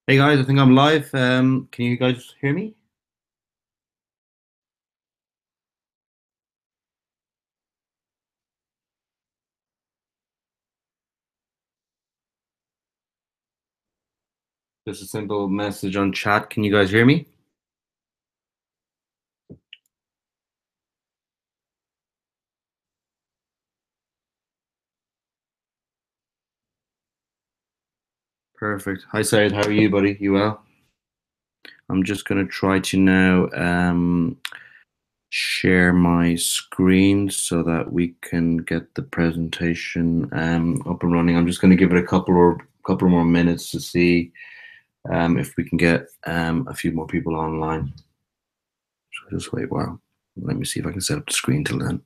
Hey guys, I think I'm live. Can you guys hear me? Just a simple message on chat. Can you guys hear me? Perfect. Hi Syed, how are you, buddy? You well? I'm just gonna try to now share my screen so that we can get the presentation up and running. I'm just gonna give it a couple more minutes to see if we can get a few more people online. So just wait a while. Let me see if I can set up the screen till then.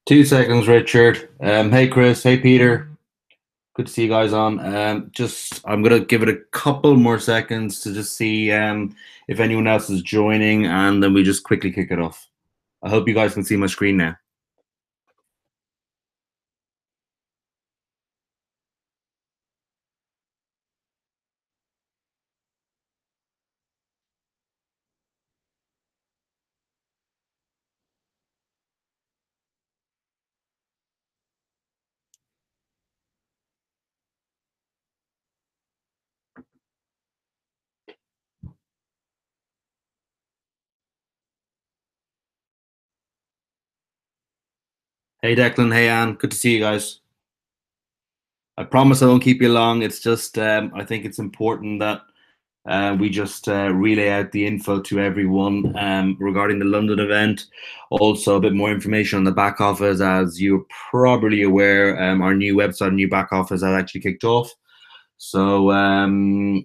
2 seconds, Richard. Hey Chris, hey Peter. Good to see you guys on. Just I'm gonna give it a couple more seconds to just see if anyone else is joining, and then we just quickly kick it off. I hope you guys can see my screen now. Hey Declan, hey Anne, good to see you guys. I promise I won't keep you long. It's just I think it's important that we just relay out the info to everyone regarding the London event. Also, a bit more information on the back office. As you're probably aware, our new website, new back office has actually kicked off. So I'm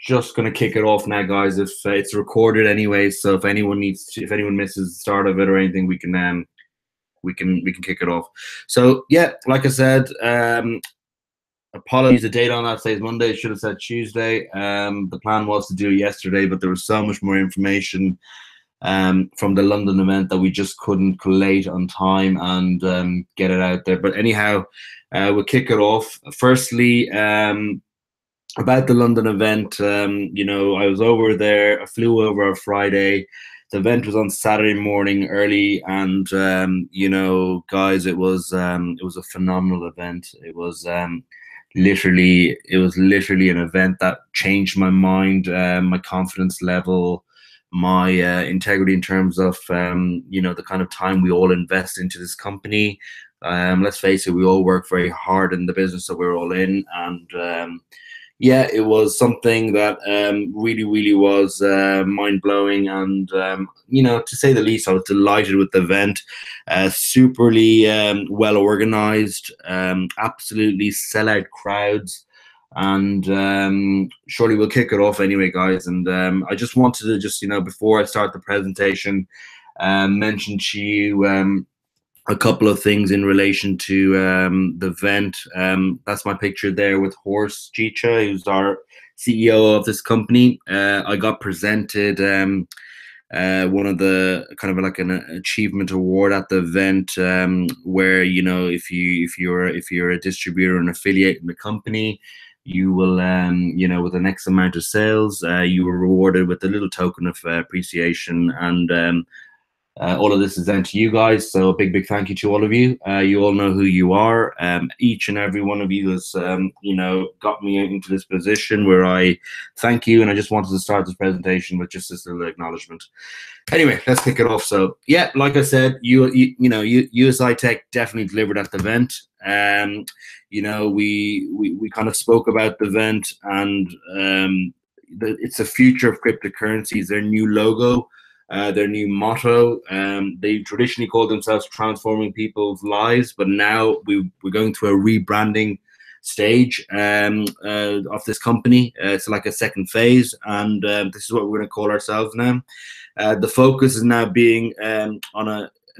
just going to kick it off now, guys. If it's recorded anyway, so if anyone needs to, if anyone misses the start of it or anything, we can kick it off. So yeah, like I said, apologies, the date on that says Monday. Should have said Tuesday. The plan was to do it yesterday, but there was so much more information from the London event that we just couldn't collate on time and get it out there. But anyhow, we'll kick it off. Firstly, about the London event, I was over there. I flew over on Friday. The event was on Saturday morning early, and guys, it was a phenomenal event. It was literally an event that changed my mind, my confidence level, my integrity in terms of the kind of time we all invest into this company. Let's face it, we all work very hard in the business that we're all in, and Yeah, it was something that really, really was mind blowing, and to say the least, I was delighted with the event. Superly well organized, absolutely sellout crowds, and surely we'll kick it off anyway, guys. And I just wanted to before I start the presentation, mention to you. A couple of things in relation to the event. That's my picture there with Horst Chicha, who's our CEO of this company. I got presented one of the kind of like an achievement award at the event, where if you're a distributor and affiliate in the company, you will with the next amount of sales, you were rewarded with a little token of appreciation, and all of this is down to you guys. So a big, big thank you to all of you. You all know who you are. Each and every one of you has, got me into this position where I thank you. And I just wanted to start this presentation with just this little acknowledgement. Anyway, let's kick it off. So yeah, like I said, USI Tech definitely delivered at the event. We kind of spoke about the event, and it's the future of cryptocurrencies. Their new logo, their new motto. They traditionally called themselves transforming people's lives, but now we're going through a rebranding stage of this company. It's like a second phase, and this is what we're going to call ourselves now. The focus is now being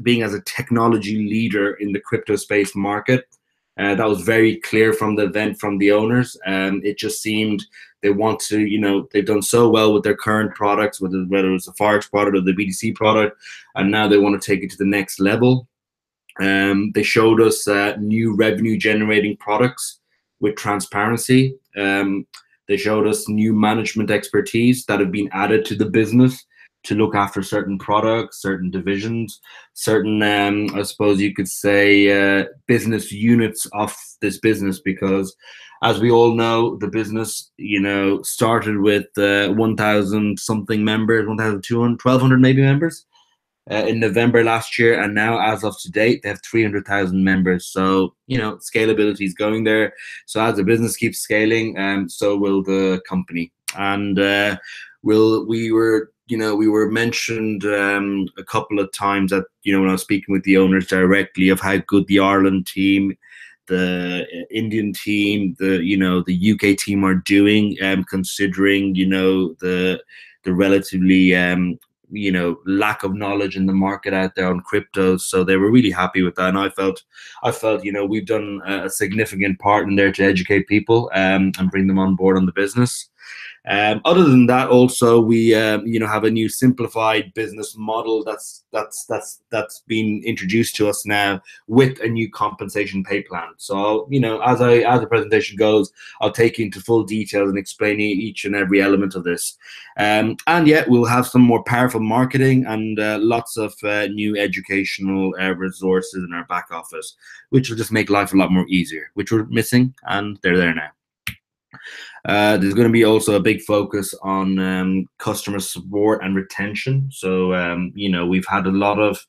being as a technology leader in the crypto space market. That was very clear from the event, from the owners. It just seemed they want to, they've done so well with their current products, whether it's the Forex product or the BTC product, and now they want to take it to the next level. They showed us new revenue generating products with transparency. They showed us new management expertise that have been added to the business to look after certain products, certain divisions, certain, I suppose you could say, business units of this business, because as we all know, the business, started with 1,000 something members, 1,200, 1,200 maybe members in November last year, and now as of to date, they have 300,000 members. So scalability is going there. So as the business keeps scaling, so will the company. And we were mentioned a couple of times that when I was speaking with the owners directly of how good the Ireland team, the Indian team, the UK team are doing, considering the relatively lack of knowledge in the market out there on cryptos. So they were really happy with that, and I felt we've done a significant part in there to educate people and bring them on board on the business. Other than that, also we have a new simplified business model that's been introduced to us now with a new compensation pay plan. So as the presentation goes, I'll take you into full details and explain each and every element of this. And yet we'll have some more powerful marketing and lots of new educational resources in our back office, which will just make life a lot more easier, which we're missing, and they're there now. There's going to be also a big focus on customer support and retention. So, we've had a lot of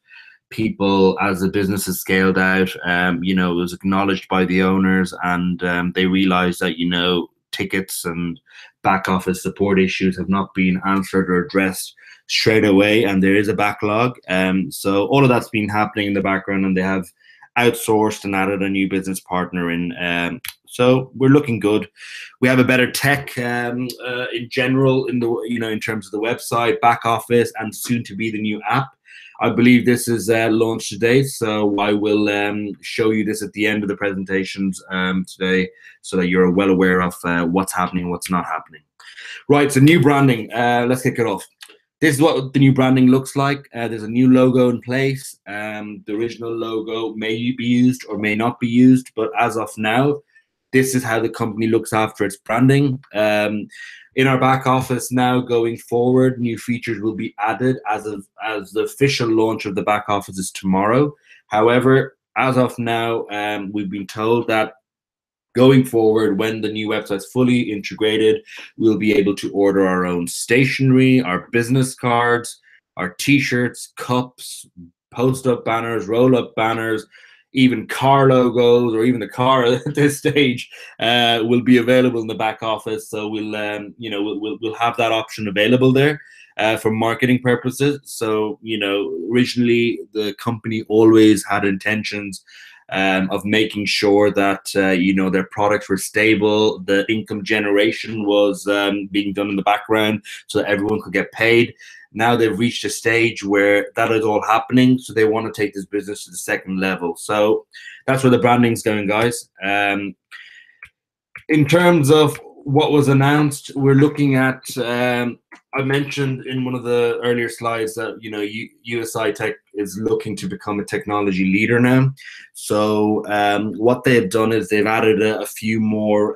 people as the business has scaled out. It was acknowledged by the owners, and they realized that, tickets and back office support issues have not been answered or addressed straight away, and there is a backlog. So all of that's been happening in the background, and they have outsourced and added a new business partner in. So we're looking good. We have a better tech in general in terms of the website, back office, and soon to be the new app. I believe this is launched today, so I will show you this at the end of the presentations today, so that you're well aware of what's happening, what's not happening. Right, so new branding. Let's kick it off. This is what the new branding looks like. There's a new logo in place. The original logo may be used or may not be used, but as of now, this is how the company looks after its branding. In our back office now, going forward, new features will be added as the official launch of the back office is tomorrow. However, as of now, we've been told that going forward, when the new website's fully integrated, we'll be able to order our own stationery, our business cards, our t-shirts, cups, post-up banners, roll-up banners, even car logos or even the car at this stage will be available in the back office. So we'll we'll have that option available there for marketing purposes. So originally the company always had intentions of making sure that their products were stable, the income generation was being done in the background, so that everyone could get paid. Now they've reached a stage where that is all happening, so they want to take this business to the second level. So that's where the branding's going, guys. In terms of what was announced, we're looking at. I mentioned in one of the earlier slides that USI Tech is looking to become a technology leader now. So what they've done is they've added a few more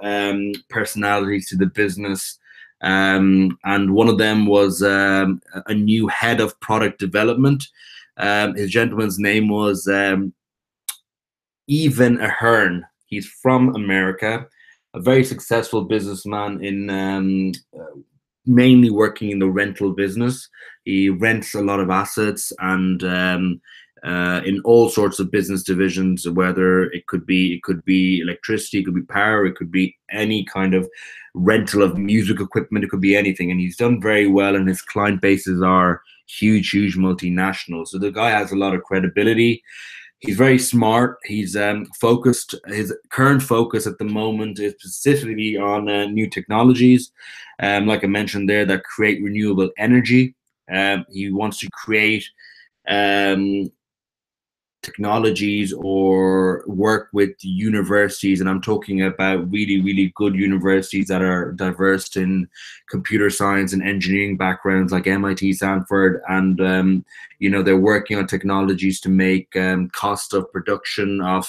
personalities to the business. And one of them was a new head of product development. His gentleman's name was Evan Ahern. He's from America, a very successful businessman in mainly working in the rental business. He rents a lot of assets and in all sorts of business divisions, whether it could be electricity, it could be power, it could be any kind of rental of music equipment, it could be anything. And he's done very well, and his client bases are huge multinational. So the guy has a lot of credibility. He's very smart. He's focused. His current focus at the moment is specifically on new technologies, like I mentioned there, that create renewable energy. He wants to create technologies or work with universities, and I'm talking about really good universities that are diverse in computer science and engineering backgrounds, like MIT, Stanford, and they're working on technologies to make cost of production of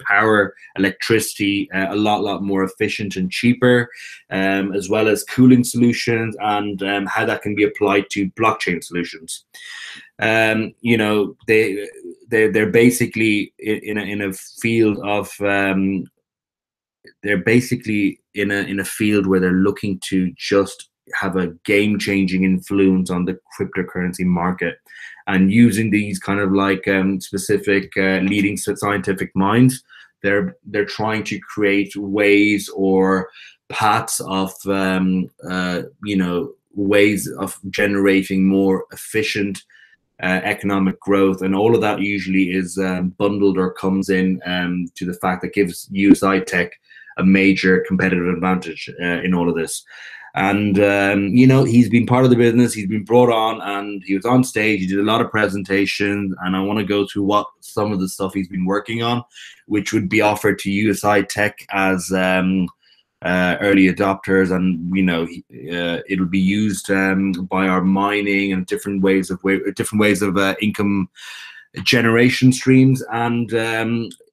power, electricity a lot more efficient and cheaper, as well as cooling solutions and how that can be applied to blockchain solutions. They're basically in a field of they're basically in a field where they're looking to just have a game-changing influence on the cryptocurrency market, and using these kind of like specific leading scientific minds, they're trying to create ways or paths of ways of generating more efficient economic growth, and all of that usually is bundled or comes in to the fact that gives USI Tech a major competitive advantage in all of this. And he's been part of the business, he's been brought on, and he was on stage, he did a lot of presentations, and I want to go through what some of the stuff he's been working on, which would be offered to USI Tech as early adopters, and it'll be used by our mining and different ways of income generation streams, and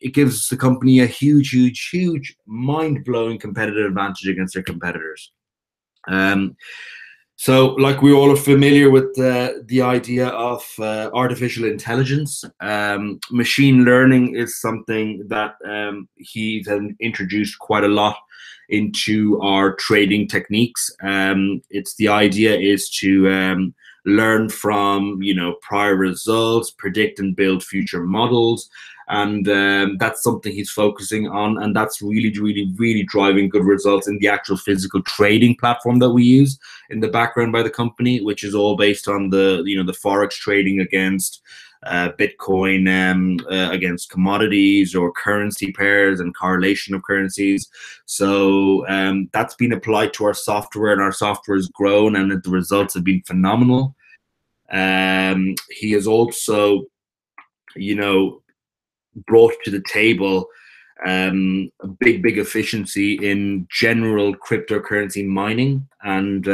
it gives the company a huge mind-blowing competitive advantage against their competitors. So like we all are familiar with the idea of artificial intelligence. Machine learning is something that he's introduced quite a lot into our trading techniques. It's the idea is to learn from prior results, predict and build future models, and that's something he's focusing on, and that's really driving good results in the actual physical trading platform that we use in the background by the company, which is all based on the the forex trading against Bitcoin, against commodities or currency pairs and correlation of currencies. So that's been applied to our software, and our software has grown, and the results have been phenomenal. He has also, brought to the table a big efficiency in general cryptocurrency mining. And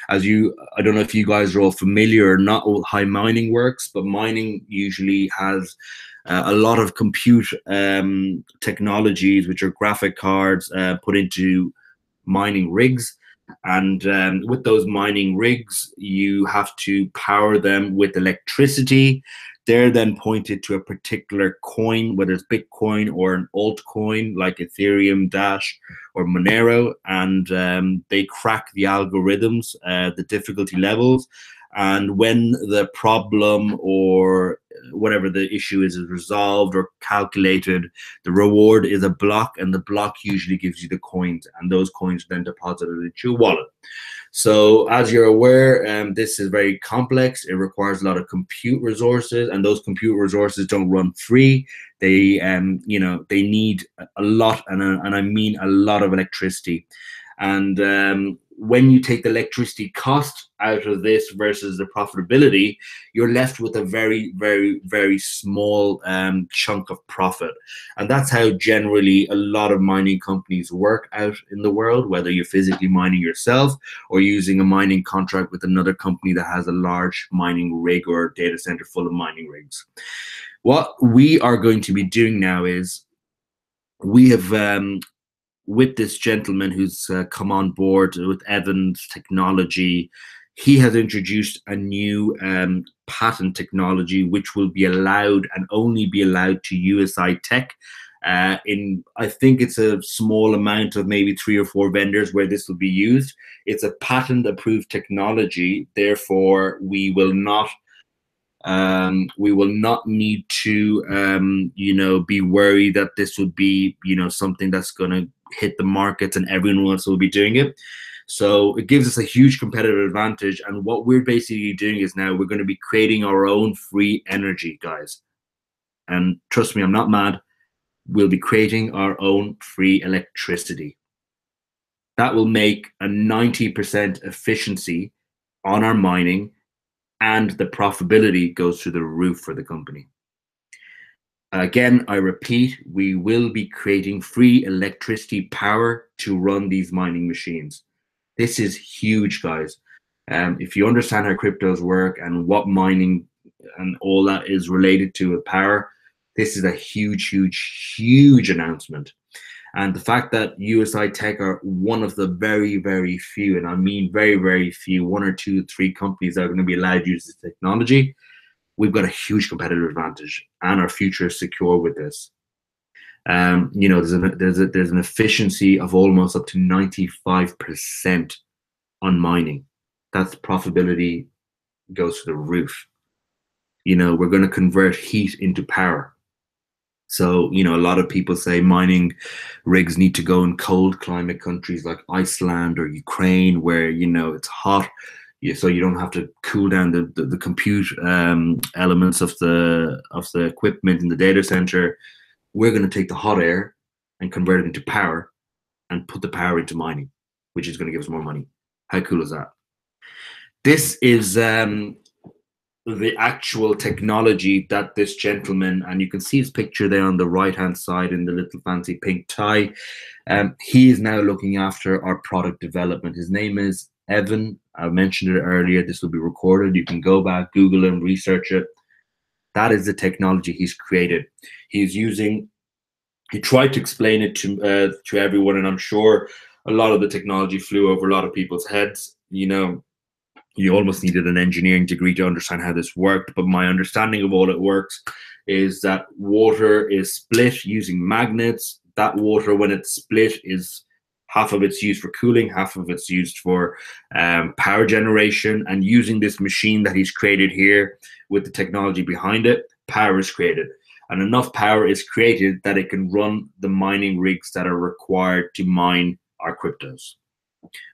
I don't know if you guys are all familiar or not with how mining works, but mining usually has a lot of compute technologies, which are graphic cards put into mining rigs. And with those mining rigs, you have to power them with electricity. They're then pointed to a particular coin, whether it's Bitcoin or an altcoin like Ethereum, Dash, or Monero, and they crack the algorithms, the difficulty levels. And when the problem or whatever the issue is resolved or calculated, the reward is a block, and the block usually gives you the coins, and those coins are then deposited into your wallet. So as you're aware, this is very complex. It requires a lot of compute resources, and those compute resources don't run free. They, they need a lot, and I mean a lot of electricity. And when you take the electricity cost out of this versus the profitability, you're left with a very, very, very small chunk of profit. And that's how generally a lot of mining companies work out in the world, whether you're physically mining yourself or using a mining contract with another company that has a large mining rig or data center full of mining rigs. What we are going to be doing now is we have with this gentleman who's come on board with Evans Technology, he has introduced a new patent technology which will be allowed and only be allowed to USI Tech. I think it's a small amount of maybe 3 or 4 vendors where this will be used. It's a patent approved technology, therefore we will not need to be worried that this would be something that's going to hit the markets and everyone else will be doing it. So it gives us a huge competitive advantage, and what we're basically doing is now we're going to be creating our own free energy, guys. And trust me, I'm not mad. We'll be creating our own free electricity. That will make a 90% efficiency on our mining, and the profitability goes through the roof for the company. Again, I repeat, we will be creating free electricity power to run these mining machines. This is huge, guys. If you understand how cryptos work and what mining and all that is related to with power, this is a huge, huge, huge announcement. And the fact that USI Tech are one of the very, very few, and I mean very, very few, 1 or 2, 3 companies that are going to be allowed to use this technology, we've got a huge competitive advantage, and our future is secure with this. There's an efficiency of almost up to 95% on mining. That's profitability goes to the roof. We're going to convert heat into power. So, a lot of people say mining rigs need to go in cold climate countries like Iceland or Ukraine, where, it's hot. So you don't have to cool down the compute elements of the equipment in the data center. We're going to take the hot air and convert it into power and put the power into mining, which is going to give us more money. How cool is that? This is the actual technology that this gentleman, and you can see his picture there on the right hand side in the little fancy pink tie, he is now looking after our product development. His name is Evan. I mentioned it earlier. This will be recorded. You can go back, Google him, research it. That is the technology he's created. He tried to explain it to everyone, and I'm sure a lot of the technology flew over a lot of people's heads. You almost needed an engineering degree to understand how this worked, but my understanding of all it works is that water is split using magnets. That water, when it's split, is half of it's used for cooling, half of it's used for power generation. And using this machine that he's created here with the technology behind it, power is created. And enough power is created that it can run the mining rigs that are required to mine our cryptos,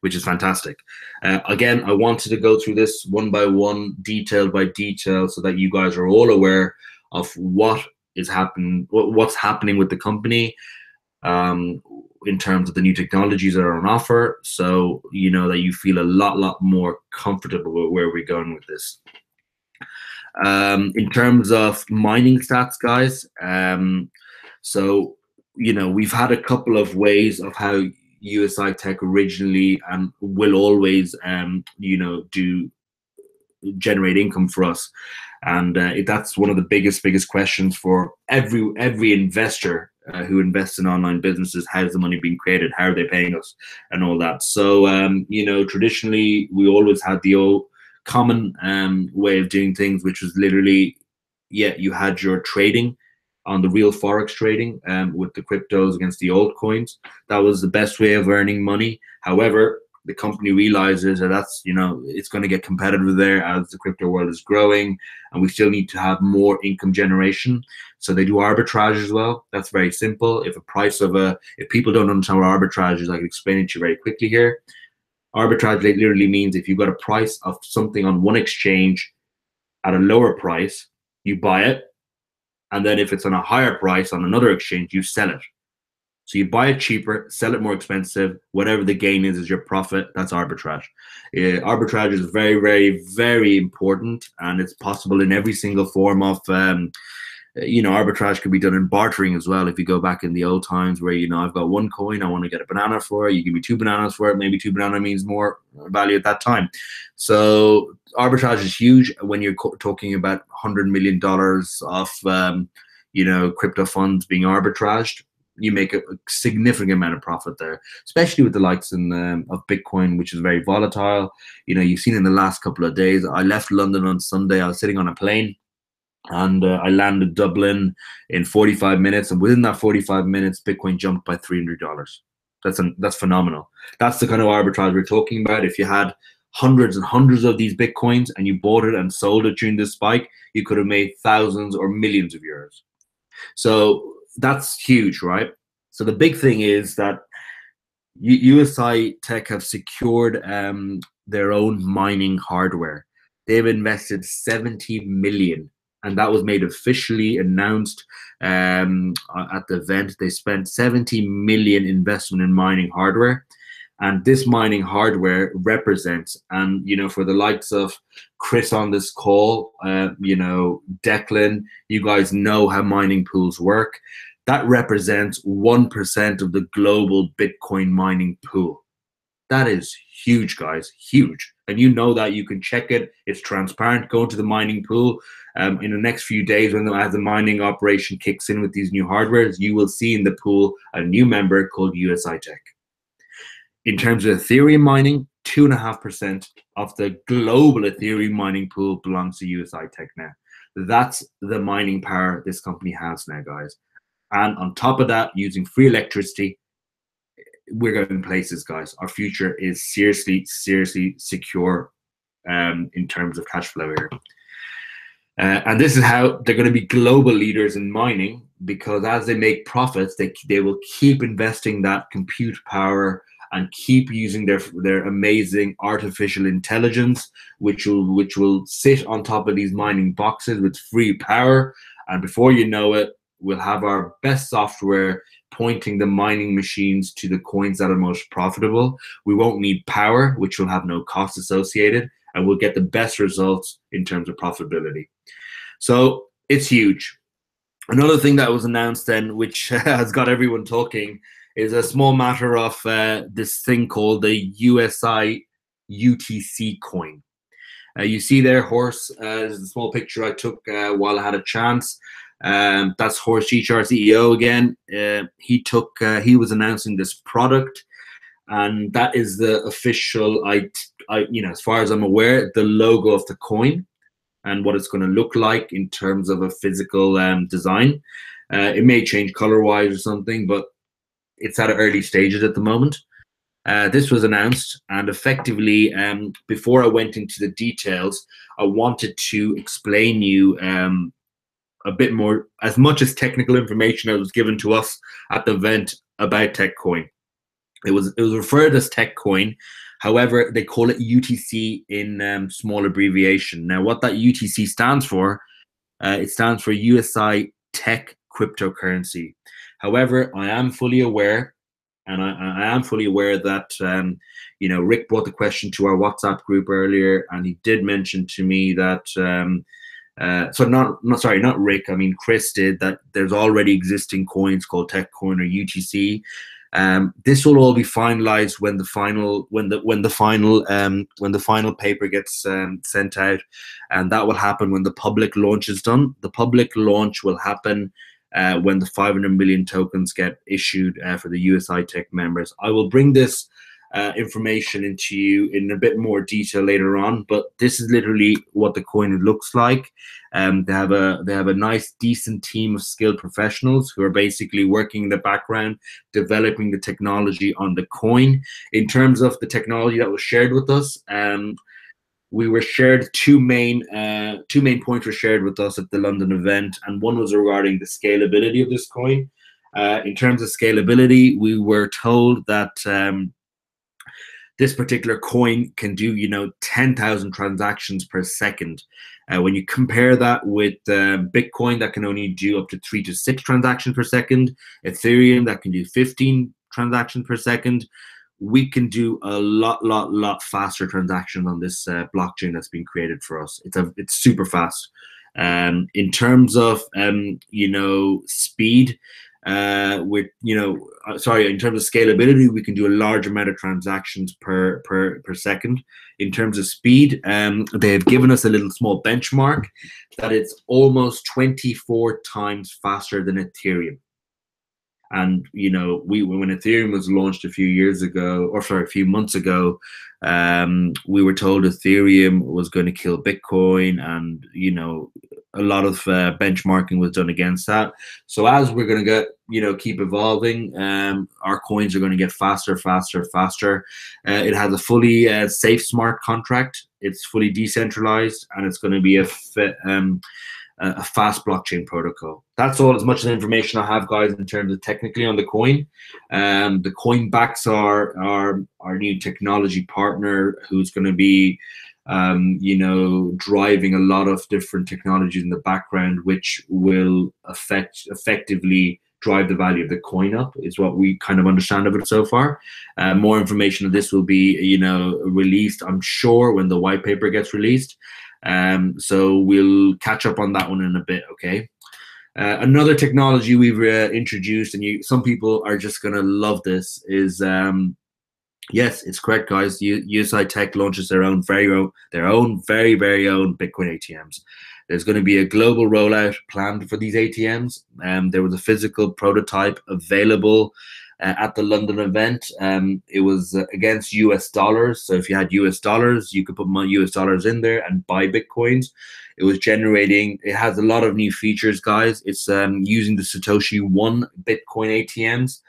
which is fantastic. Again, I wanted to go through this one by one, detail by detail, so that you guys are all aware of what's happening with the company in terms of the new technologies that are on offer, so that you feel a lot more comfortable with where we're going with this. In terms of mining stats, guys, so we've had a couple of ways of how USI Tech originally and will always do generate income for us, and that's one of the biggest questions for every investor who invests in online businesses. How's the money being created? How are they paying us, and all that? So traditionally we always had the old common way of doing things, which was literally, you had your trading on the real forex trading with the cryptos against the altcoins. That was the best way of earning money. However, the company realizes that that's, it's going to get competitive there as the crypto world is growing, and we still need to have more income generation. So they do arbitrage as well. That's very simple. If people don't understand what arbitrage is, I can explain it to you very quickly here. Arbitrage literally means if you've got a price of something on one exchange at a lower price, you buy it. And then if it's on a higher price on another exchange, you sell it. So you buy it cheaper, sell it more expensive. Whatever the gain is your profit. That's arbitrage. Arbitrage is very, very, very important, and it's possible in every single form of arbitrage could be done in bartering as well. If you go back in the old times where, I've got one coin, I want to get a banana for it. You give me 2 bananas for it. Maybe 2 banana means more value at that time. So arbitrage is huge when you're talking about $100 million of, crypto funds being arbitraged. You make a significant amount of profit there, especially with the likes of Bitcoin, which is very volatile. You've seen in the last couple of days. I left London on Sunday. I was sitting on a plane, and I landed Dublin in 45 minutes. And within that 45 minutes, Bitcoin jumped by $300. That's phenomenal. That's the kind of arbitrage we're talking about. If you had hundreds and hundreds of these Bitcoins and you bought it and sold it during this spike, you could have made thousands or millions of euros. So that's huge, right? So the big thing is that USI Tech have secured their own mining hardware. They've invested 70 million, and that was made officially announced at the event. They spent 70 million investment in mining hardware, and this mining hardware represents, and for the likes of Chris on this call, Declan, you guys know how mining pools work. That represents 1% of the global Bitcoin mining pool. That is huge, guys, huge. And that you can check it. It's transparent. Go into the mining pool. In the next few days, as the mining operation kicks in with these new hardwares, you will see in the pool a new member called USI Tech. In terms of Ethereum mining, 2.5% of the global Ethereum mining pool belongs to USI Tech now. That's the mining power this company has now, guys. And on top of that, using free electricity, we're going places, guys. Our future is seriously, seriously secure in terms of cash flow here. And this is how they're going to be global leaders in mining, because as they make profits, they will keep investing that compute power and keep using their amazing artificial intelligence, which will sit on top of these mining boxes with free power. And before you know it, we'll have our best software pointing the mining machines to the coins that are most profitable. We won't need power, which will have no cost associated, and we'll get the best results in terms of profitability. So it's huge. Another thing that was announced then, which has got everyone talking, is a small matter of this thing called the USI UTC coin. You see there, Horst, is a small picture I took while I had a chance. That's Horst Scheicher, CEO again. He was announcing this product, and that is the official, as far as I'm aware, the logo of the coin and what it's going to look like in terms of a physical design. It may change color-wise or something, but it's at early stages at the moment. This was announced, and effectively, before I went into the details, I wanted to explain you a bit more, as much as technical information that was given to us at the event about TechCoin. It was referred as TechCoin. However, they call it UTC in small abbreviation. Now, what that UTC stands for, it stands for USI Tech Cryptocurrency. However, I am fully aware, and I am fully aware that Rick brought the question to our WhatsApp group earlier, and he did mention to me that not Rick. I mean, Chris did that. There's already existing coins called TechCoin or UTC. This will all be finalized when the final paper gets sent out, and that will happen when the public launch is done. The public launch will happen when the 500 million tokens get issued for the USI Tech members. I will bring this information into you in a bit more detail later on, but this is literally what the coin looks like. They have a nice, decent team of skilled professionals who are basically working in the background, developing the technology on the coin. In terms of the technology that was shared with us, we were shared two main points were shared with us at the London event, and one was regarding the scalability of this coin. In terms of scalability, we were told that this particular coin can do 10,000 transactions per second. When you compare that with Bitcoin, that can only do up to 3 to 6 transactions per second, Ethereum that can do 15 transactions per second, we can do a lot faster transactions on this blockchain that's been created for us. It's super fast. In terms of speed, in terms of scalability, we can do a large amount of transactions per second. In terms of speed, they have given us a little small benchmark that it's almost 24 times faster than Ethereum. And when Ethereum was launched a few months ago, we were told Ethereum was going to kill Bitcoin, and a lot of benchmarking was done against that. So as we're going to keep evolving, our coins are going to get faster. It has a fully safe smart contract. It's fully decentralized, and it's going to be a fast blockchain protocol. That's all, as much as information I have, guys, in terms of technically on the coin. The coin backs our new technology partner, who's going to be driving a lot of different technologies in the background, which will effectively drive the value of the coin up, is what we kind of understand of it so far. More information of this will be released, I'm sure, when the white paper gets released. So we'll catch up on that one in a bit, okay? Another technology we've introduced, and some people are just going to love this, is yes, it's correct, guys. USI Tech launches their own very own Bitcoin ATMs. There's going to be a global rollout planned for these ATMs. There was a physical prototype available at the London event. It was against US dollars. So if you had US dollars, you could put US dollars in there and buy Bitcoins. It has a lot of new features, guys. It's using the Satoshi One Bitcoin ATMs.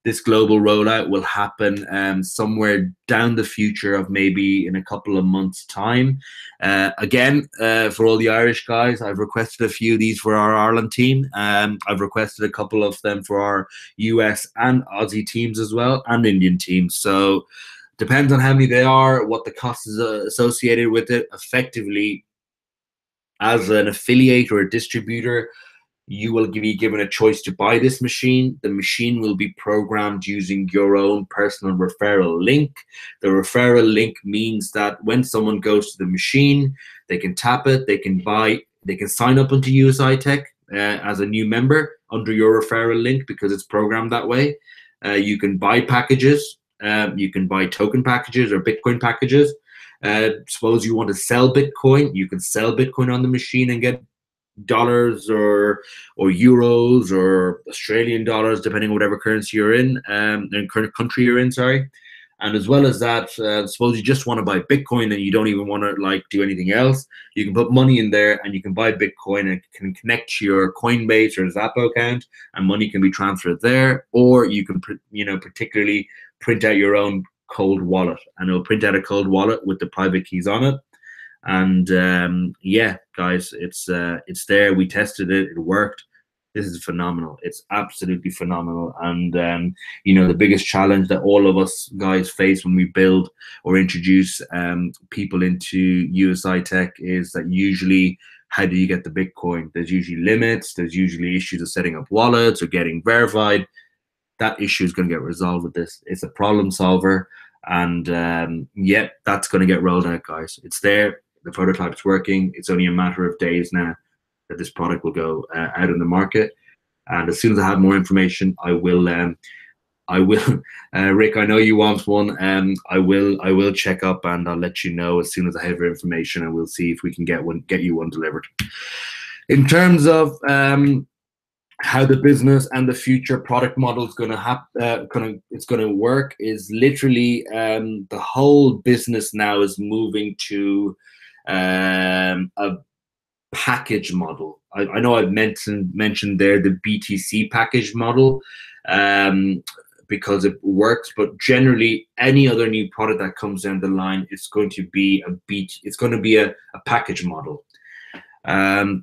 This global rollout will happen somewhere down the future of maybe in a couple of months' time. Again, for all the Irish guys, I've requested a few of these for our Ireland team. I've requested a couple of them for our US and Aussie teams as well, and Indian teams. So depends on how many they are, what the cost is associated with it. Effectively, as an affiliate or a distributor, you will be given a choice to buy this machine. The machine will be programmed using your own personal referral link. The referral link means that when someone goes to the machine, they can tap it, they can sign up into USI Tech as a new member under your referral link, because it's programmed that way. You can buy packages, you can buy token packages or Bitcoin packages. Suppose you want to sell Bitcoin, you can sell Bitcoin on the machine and get dollars or euros or Australian dollars, depending on whatever currency you're in, and current country you're in, sorry. And as well as that, suppose you just want to buy Bitcoin and you don't even want to do anything else, you can put money in there and you can buy Bitcoin, and it can connect to your Coinbase or Zappo account, and money can be transferred there. Or you can particularly print out your own cold wallet, and it'll print out a cold wallet with the private keys on it. And yeah, guys, it's there. We tested it. It worked. This is phenomenal. It's absolutely phenomenal. And the biggest challenge that all of us guys face when we build or introduce people into USI Tech is that usually, how do you get the Bitcoin? There's usually limits. There's usually issues of setting up wallets or getting verified. That issue is going to get resolved with this. It's a problem solver. And yeah, that's going to get rolled out, guys. It's there. The prototype's working. It's only a matter of days now that this product will go out in the market. And as soon as I have more information, I will. Rick, I know you want one. I will check up, and I'll let you know as soon as I have your information, and we'll see if we can get you one delivered. In terms of how the business and the future product model is going to work is literally the whole business now is moving to a package model. I know I've mentioned there the BTC package model because it works, but generally any other new product that comes down the line, it's going to be a package model.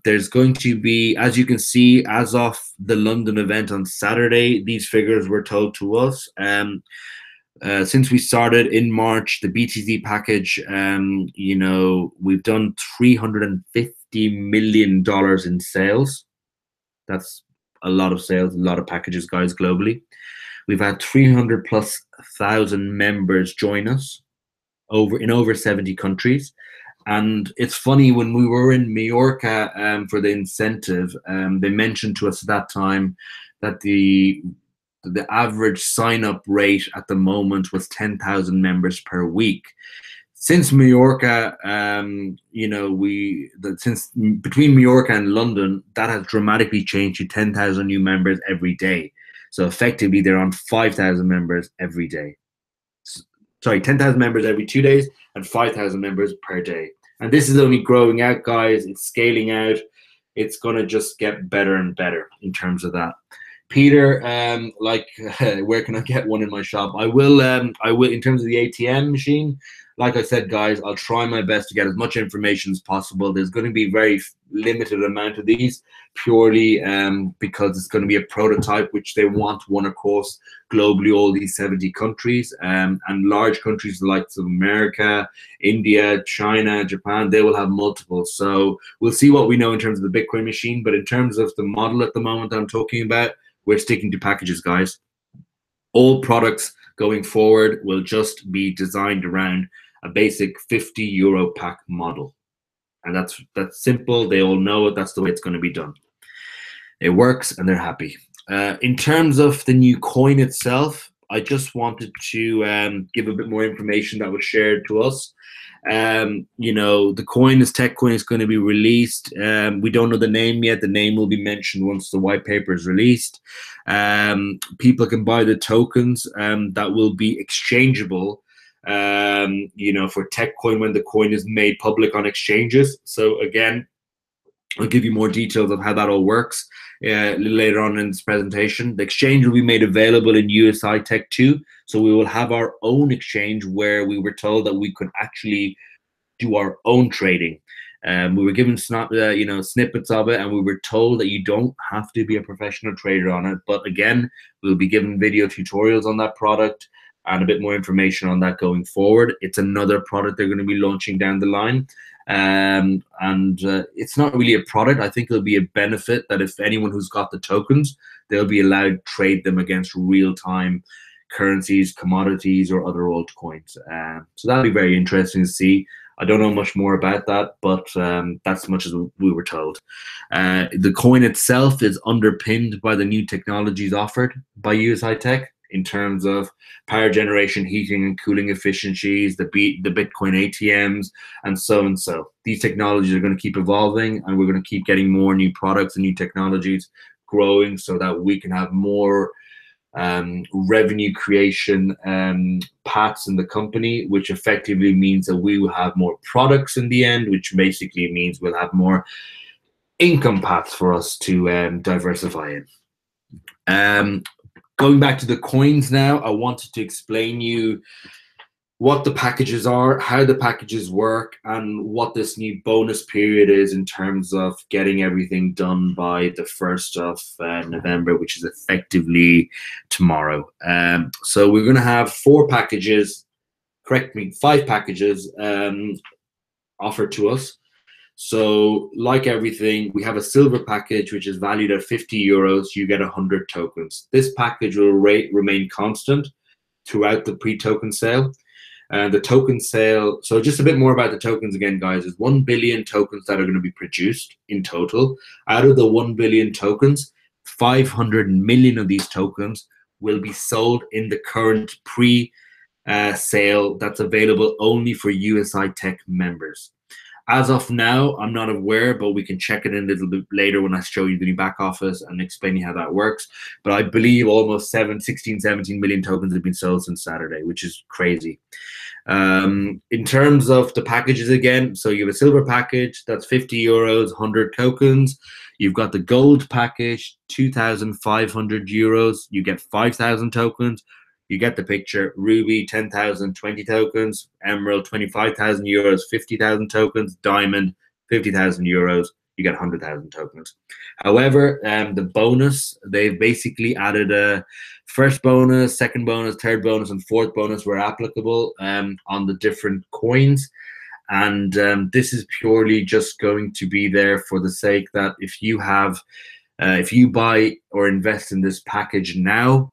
There's going to be, as you can see, as of the London event on Saturday, these figures were told to us. Since we started in March, the BTC package, we've done $350 million in sales. That's a lot of sales, a lot of packages, guys, globally. We've had 300,000+ members join us in over 70 countries. And it's funny, when we were in Mallorca for the incentive, they mentioned to us at that time that the average sign-up rate at the moment was 10,000 members per week. Since Mallorca, since between Mallorca and London, that has dramatically changed to 10,000 new members every day. So effectively, they're on 5,000 members every day. Sorry, 10,000 members every 2 days and 5,000 members per day. And this is only growing out, guys. It's scaling out. It's going to just get better and better in terms of that. Peter, where can I get one in my shop? I will, in terms of the ATM machine, like I said, guys, I'll try my best to get as much information as possible. There's going to be very limited amount of these, purely because it's going to be a prototype, which they want one across globally, all these 70 countries, and large countries like America, India, China, Japan, they will have multiple. So we'll see what we know in terms of the Bitcoin machine. But in terms of the model at the moment I'm talking about, we're sticking to packages, guys. All products going forward will just be designed around a basic 50 euro pack model. And that's simple. They all know it. That's the way it's going to be done. It works and they're happy. In terms of the new coin itself, I just wanted to give a bit more information that was shared to us. The coin, this tech coin, is going to be released. We don't know the name yet. The name will be mentioned once the white paper is released. People can buy the tokens that will be exchangeable, for tech coin when the coin is made public on exchanges. So again, I'll give you more details of how that all works a little later on in this presentation. The exchange will be made available in USI Tech 2. So we will have our own exchange where we were told that we could actually do our own trading. We were given snippets of it, and we were told that you don't have to be a professional trader on it. But again, we'll be given video tutorials on that product and a bit more information on that going forward. It's another product they're going to be launching down the line. It's not really a product. I think it'll be a benefit that if anyone who's got the tokens, they'll be allowed to trade them against real-time currencies, commodities, or other altcoins. So that'll be very interesting to see. I don't know much more about that, but that's as much as we were told. The coin itself is underpinned by the new technologies offered by USI Tech in terms of power generation, heating and cooling efficiencies, the Bitcoin ATMs, and so and so. These technologies are going to keep evolving, and we're going to keep getting more new products and new technologies growing so that we can have more revenue creation paths in the company, which effectively means that we will have more products in the end, which basically means we'll have more income paths for us to diversify in. Going back to the coins now, I wanted to explain you what the packages are, how the packages work, and what this new bonus period is in terms of getting everything done by the 1st of November, which is effectively tomorrow. So we're going to have 5 packages offered to us. So like everything, we have a silver package, which is valued at 50 euros. You get 100 tokens. This package will remain constant throughout the pre-token sale. The token sale, so just a bit more about the tokens again, guys, is 1 billion tokens that are going to be produced in total. Out of the 1 billion tokens, 500 million of these tokens will be sold in the current pre-sale that's available only for USI Tech members. As of now, I'm not aware, but we can check it in a little bit later when I show you the new back office and explain you how that works. But I believe almost 17 million tokens have been sold since Saturday, which is crazy. In terms of the packages again, so you have a silver package, that's 50 euros, 100 tokens. You've got the gold package, 2,500 euros. You get 5,000 tokens. You get the picture. Ruby, 10,000, 20 tokens. Emerald, 25,000 euros, 50,000 tokens. Diamond, 50,000 euros. You get 100,000 tokens. However, the bonus, they've basically added a first bonus, second bonus, third bonus, and fourth bonus were applicable on the different coins. And this is purely just going to be there for the sake that if you buy or invest in this package now,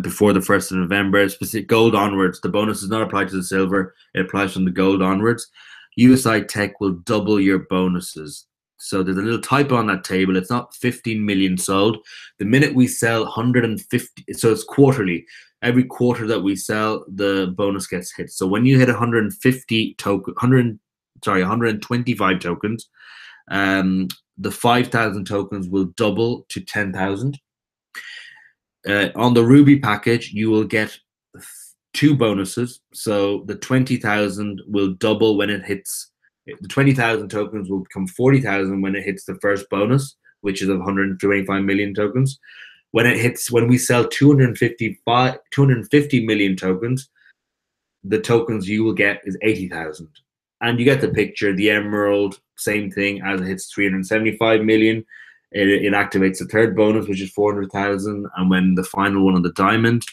before the 1st of November, specific gold onwards, the bonus does not apply to the silver, it applies from the gold onwards. USI Tech will double your bonuses. So there's a little typo on that table. It's not 15 million sold. The minute we sell 150, so it's quarterly. Every quarter that we sell, the bonus gets hit. So when you hit 125 tokens, the 5,000 tokens will double to 10,000. On the Ruby package, you will get two bonuses. So the 20,000 will double when it hits. The 20,000 tokens will become 40,000 when it hits the first bonus, which is of 125 million tokens. When we sell 250 million tokens, the tokens you will get is 80,000. And you get the picture. The Emerald, same thing. As it hits 375 million, it activates the third bonus, which is 400,000. And when the final one on the Diamond,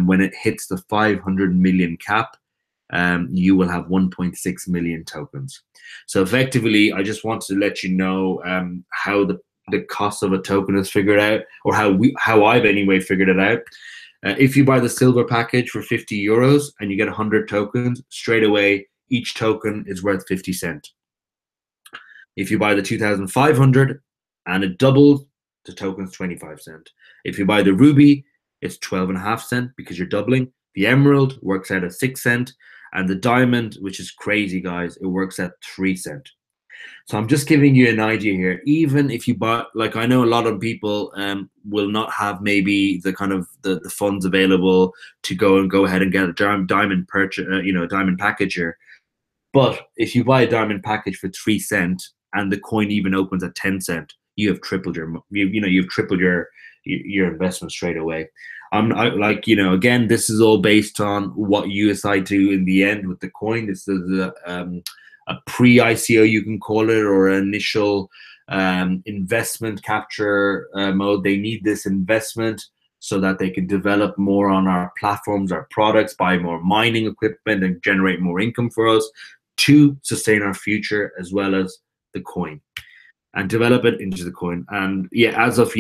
when it hits the 500 million cap, you will have 1.6 million tokens. So effectively, I just wanted to let you know how the cost of a token is figured out, or how I've anyway figured it out. If you buy the silver package for 50 euros and you get 100 tokens, straight away, each token is worth 50 cents. If you buy the 2,500 and it doubles, the token's 25 cents. If you buy the Ruby, it's 12.5 cents because you're doubling. The Emerald works out at 6 cents. And the Diamond, which is crazy, guys, it works at 3 cents. So I'm just giving you an idea here. Even if you buy, like I know a lot of people will not have maybe the kind of the funds available to go ahead and get a diamond purchase, diamond package here. But if you buy a diamond package for 3 cents and the coin even opens at 10 cents, you have tripled you've tripled your investment straight away. Again, this is all based on what USI do in the end with the coin. This is a pre-ICO, you can call it, or initial investment capture mode. They need this investment so that they can develop more on our platforms, our products, buy more mining equipment, and generate more income for us to sustain our future, as well as the coin, and develop it into the coin. And yeah, as of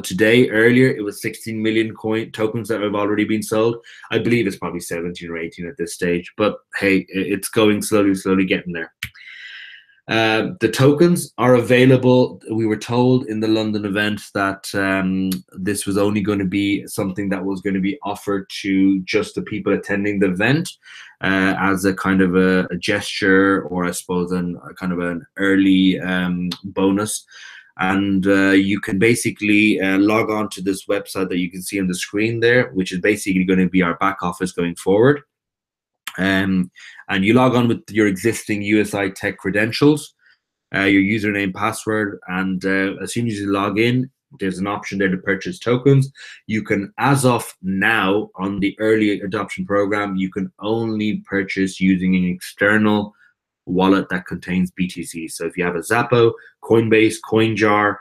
today, earlier, it was 16 million coin tokens that have already been sold. I believe it's probably 17 or 18 at this stage, but hey, it's going slowly getting there. The tokens are available. We were told in the London event that this was only going to be something that was going to be offered to just the people attending the event as a kind of a gesture, or I suppose a kind of an early bonus. And you can basically log on to this website that you can see on the screen there, which is basically going to be our back office going forward. And you log on with your existing USI Tech credentials, your username, password, and as soon as you log in, there's an option there to purchase tokens. You can, as of now, on the early adoption program, you can only purchase using an external wallet that contains BTC. So if you have a Xapo, Coinbase, CoinJar,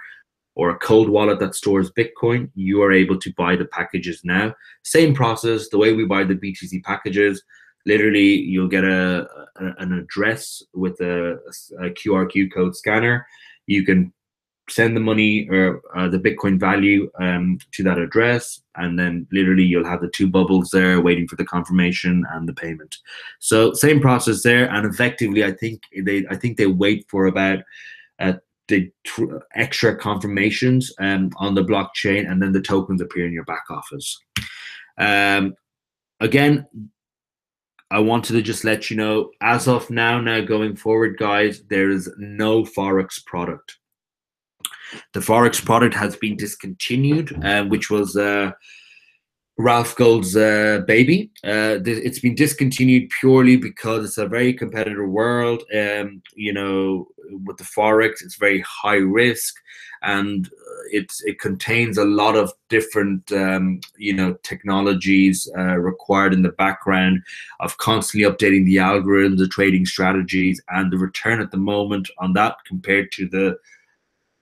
or a cold wallet that stores Bitcoin, you are able to buy the packages now. Same process, the way we buy the BTC packages. Literally, you'll get an address with a QR code scanner. You can send the money or the Bitcoin value to that address, and then literally you'll have the two bubbles there waiting for the confirmation and the payment. So same process there, and effectively, I think they wait for about the extra confirmations on the blockchain, and then the tokens appear in your back office. Again, I wanted to just let you know, as of now going forward, guys, there is no Forex product. The Forex product has been discontinued, which was Ralph Gold's baby. It's been discontinued purely because it's a very competitive world. You know, with the Forex, it's very high risk, and it contains a lot of different you know, technologies required in the background of constantly updating the algorithms, the trading strategies, and the return at the moment on that compared to the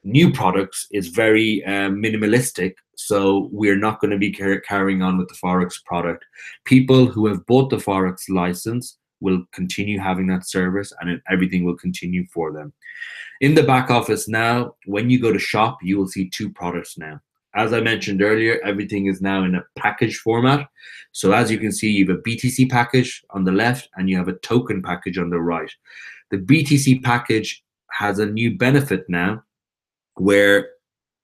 new products is very minimalistic. So we're not going to be carrying on with the Forex product. People who have bought the Forex license will continue having that service, and everything will continue for them. In the back office now, when you go to shop, you will see two products now. As I mentioned earlier, everything is now in a package format. So as you can see, you have a BTC package on the left and you have a token package on the right. The BTC package has a new benefit now, where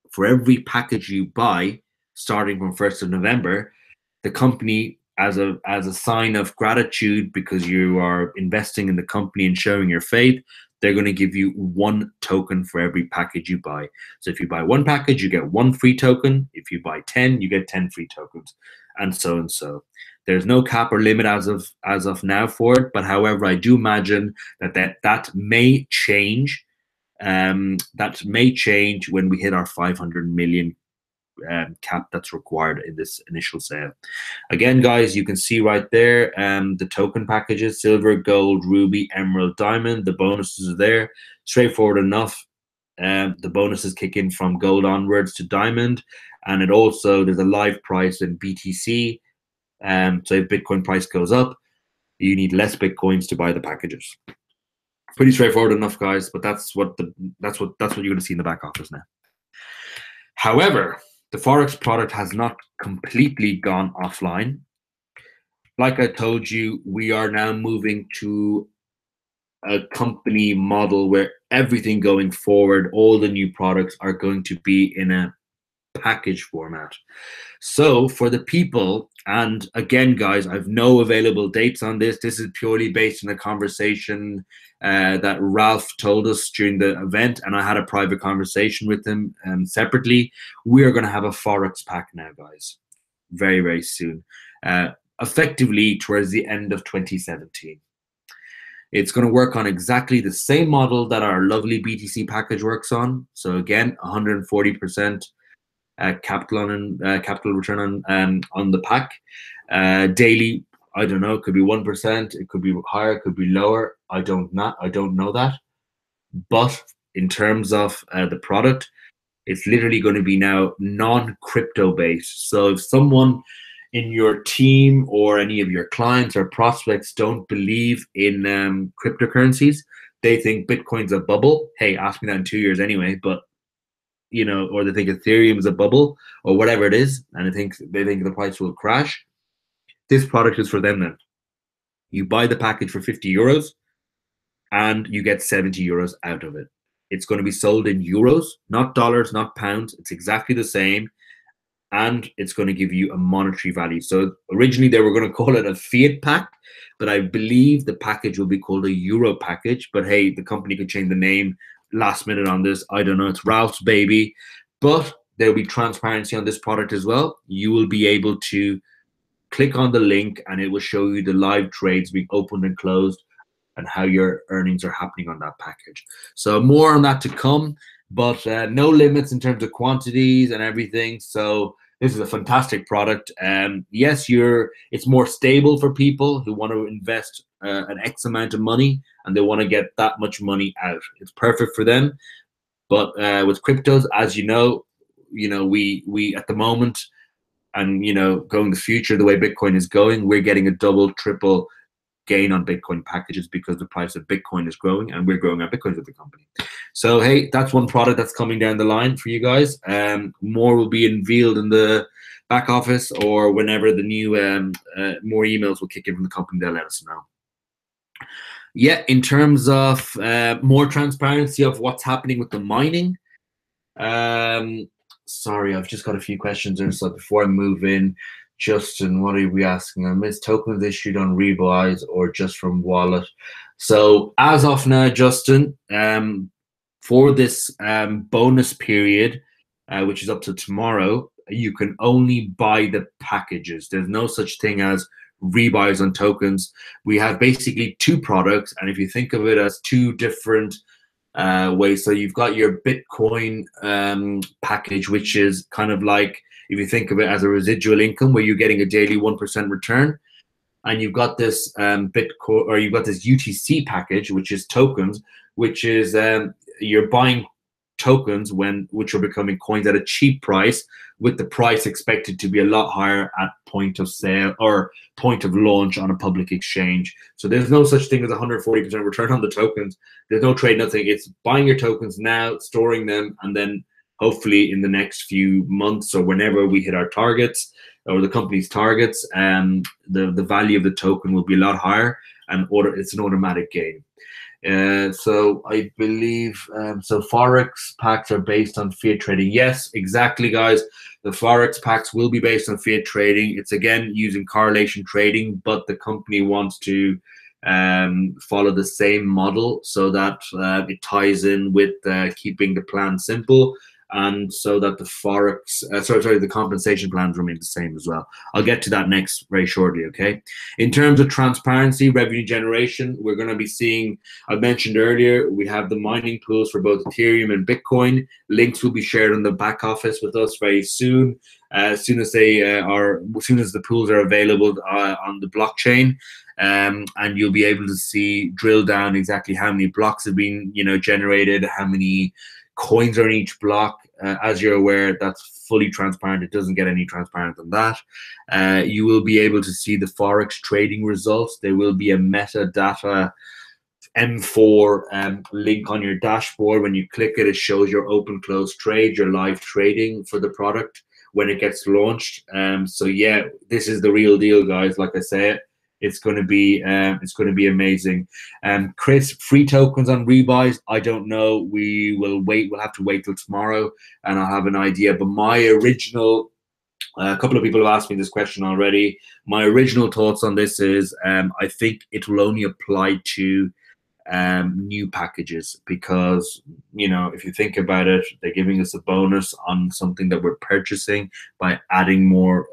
for every package you buy starting from 1st of November, the company, as a sign of gratitude because you are investing in the company and showing your faith, they're going to give you 1 token for every package you buy. So if you buy 1 package, you get 1 free token. If you buy 10, you get 10 free tokens, and so and so. There's no cap or limit as of now for it, but however, I do imagine that may change. That may change when we hit our 500 million cap that's required in this initial sale. Again, guys, you can see right there the token packages: silver, gold, ruby, emerald, diamond. The bonuses are there. Straightforward enough. The bonuses kick in from gold onwards to diamond, and it also, there's a live price in BTC. So if Bitcoin price goes up, you need less Bitcoins to buy the packages. Pretty straightforward enough, guys, but that's what you're going to see in the back office now. However, the Forex product has not completely gone offline. Like I told you, we are now moving to a company model where everything going forward, all the new products are going to be in a package format. So for the people, and again, guys, I've no available dates on this. This is purely based on a conversation that Ralph told us during the event, and I had a private conversation with him separately. We are going to have a Forex pack now, guys, very, very soon, effectively towards the end of 2017. It's going to work on exactly the same model that our lovely BTC package works on. So again, 140% capital return on the pack. Daily, I don't know, it could be 1%, it could be higher, it could be lower. I don't know that. But in terms of the product, it's literally going to be now non-crypto based. So if someone in your team or any of your clients or prospects don't believe in cryptocurrencies, they think Bitcoin's a bubble. Hey, ask me that in 2 years anyway, but you know, or they think Ethereum is a bubble or whatever it is, and they think the price will crash. This product is for them then. You buy the package for 50 euros and you get 70 euros out of it. It's going to be sold in euros, not dollars, not pounds. It's exactly the same. And it's going to give you a monetary value. So originally they were going to call it a fiat pack, but I believe the package will be called a euro package. But hey, the company could change the name last minute on this. I don't know. It's Ralph's baby. But there'll be transparency on this product as well. You will be able to click on the link and it will show you the live trades being opened and closed and how your earnings are happening on that package. So more on that to come, but no limits in terms of quantities and everything. So this is a fantastic product. Yes, it's more stable for people who want to invest an X amount of money and they want to get that much money out. It's perfect for them. But with cryptos, as you know, we at the moment, and going the future, the way Bitcoin is going, we're getting a double, triple gain on Bitcoin packages because the price of Bitcoin is growing and we're growing our Bitcoins with the company. So hey, that's one product that's coming down the line for you guys. More will be unveiled in the back office or whenever the new more emails will kick in from the company. They'll let us know. Yeah, in terms of more transparency of what's happening with the mining. Sorry, I've just got a few questions there. So before I move in, Justin, what are we asking? Are Miss tokens issued on Rebuys or just from wallet? So as of now, Justin, for this bonus period, which is up to tomorrow, you can only buy the packages. There's no such thing as rebuys on tokens. We have basically two products, and if you think of it as two different ways, so you've got your Bitcoin package, which is kind of like, if you think of it as a residual income where you're getting a daily 1% return, and you've got this Bitcoin, or you've got this UTC package, which is tokens, which is you're buying tokens which are becoming coins at a cheap price, with the price expected to be a lot higher at point of sale or point of launch on a public exchange. So there's no such thing as 140% return on the tokens. There's no trade, nothing. It's buying your tokens now, storing them, and then hopefully in the next few months or whenever we hit our targets or the company's targets, the value of the token will be a lot higher, and it's an automatic gain. So I believe so Forex packs are based on fiat trading. Yes, exactly, guys. The Forex packs will be based on fiat trading. It's again using correlation trading, but the company wants to follow the same model so that it ties in with keeping the plan simple, and so that the Forex, the compensation plans remain the same as well. I'll get to that next very shortly, okay? In terms of transparency, revenue generation, we're going to be seeing, I mentioned earlier, we have the mining pools for both Ethereum and Bitcoin. Links will be shared on the back office with us very soon. As soon as the pools are available on the blockchain. And you'll be able to see, drill down exactly how many blocks have been, generated, how many coins are in each block. As you're aware, that's fully transparent. It doesn't get any transparent than that. You will be able to see the Forex trading results. There will be a metadata M4 link on your dashboard. When you click it, it shows your open, close trade, your live trading for the product when it gets launched. So yeah, this is the real deal, guys. Like I said, it's going to be amazing. Chris, free tokens on rebuys? I don't know. We will wait. We'll have to wait till tomorrow, and I'll have an idea. But my original, a couple of people have asked me this question already. My original thoughts on this is, I think it will only apply to new packages, because if you think about it, they're giving us a bonus on something that we're purchasing by adding more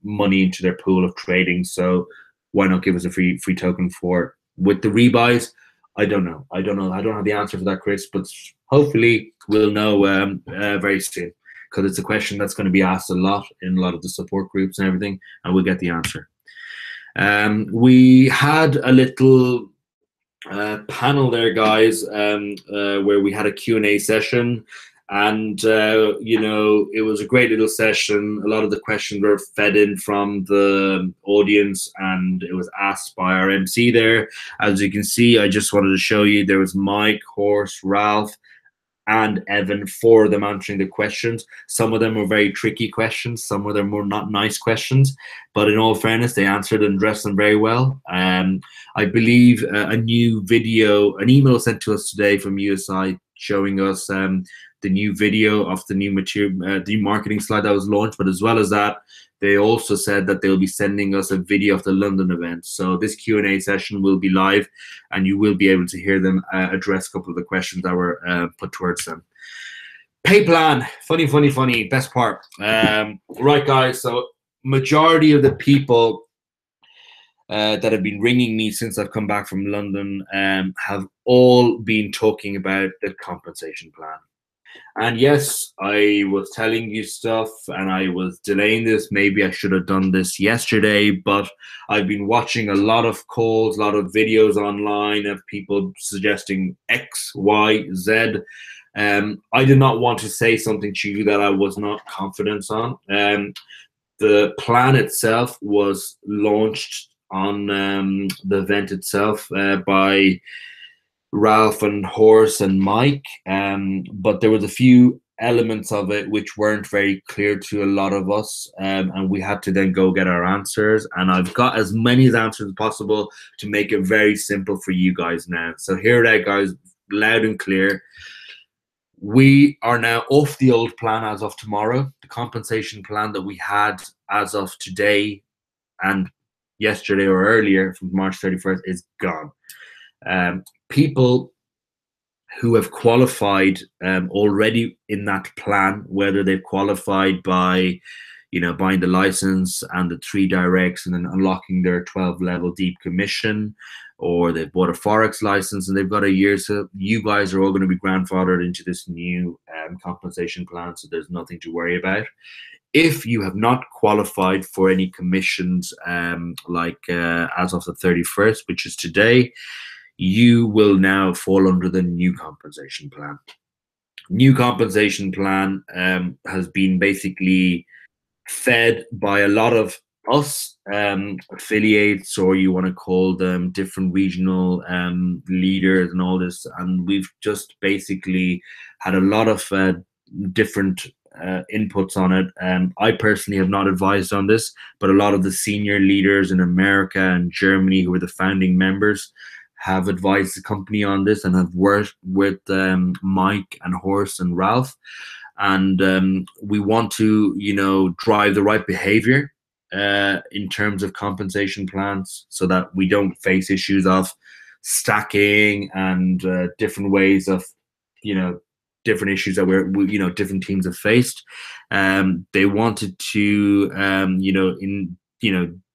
money into their pool of trading. So why not give us a free token for it? With the rebuys, I don't know. I don't have the answer for that, Chris, but hopefully we'll know very soon, because it's a question that's going to be asked a lot in a lot of the support groups and everything, and we'll get the answer. We had a little panel there, guys, where we had a Q&A session, and it was a great little session. A lot of the questions were fed in from the audience, and it was asked by our MC there. As you can see, I just wanted to show you, there was Mike, Horst, Ralph, and Evan, 4 of them answering the questions. Some of them were very tricky questions, some of them were not nice questions, but in all fairness, they answered and addressed them very well. I believe a new video, an email sent to us today from USI showing us the new video of the new material, the marketing slide that was launched. But as well as that, they also said that they'll be sending us a video of the London event. So this Q&A session will be live, and you will be able to hear them address a couple of the questions that were put towards them. Pay plan, funny, best part. Right, guys, so majority of the people that have been ringing me since I've come back from London have all been talking about the compensation plan. And yes, I was telling you stuff and I was delaying this. Maybe I should have done this yesterday, but I've been watching a lot of calls, a lot of videos online of people suggesting X, Y, Z. I did not want to say something to you that I was not confident on. The plan itself was launched on the event itself by Ralph and Horst and Mike, but there was a few elements of it which weren't very clear to a lot of us, and we had to then go get our answers, and I've got as many answers as possible to make it very simple for you guys now. So here it is, guys, loud and clear. We are now off the old plan as of tomorrow. The compensation plan that we had as of today and yesterday or earlier from March 31st is gone. People who have qualified already in that plan, whether they've qualified by, buying the license and the 3 directs and then unlocking their 12 level deep commission, or they've bought a Forex license and they've got a year. So you guys are all going to be grandfathered into this new compensation plan. So there's nothing to worry about. If you have not qualified for any commissions, as of the 31st, which is today, you will now fall under the new compensation plan. New compensation plan has been basically fed by a lot of us affiliates, or you want to call them different regional leaders and all this, and we've just basically had a lot of different inputs on it. I personally have not advised on this, but a lot of the senior leaders in America and Germany, who are the founding members, have advised the company on this and have worked with Mike and Horst and Ralph. And we want to, drive the right behavior in terms of compensation plans, so that we don't face issues of stacking and different ways of, different issues that different teams have faced. They wanted to,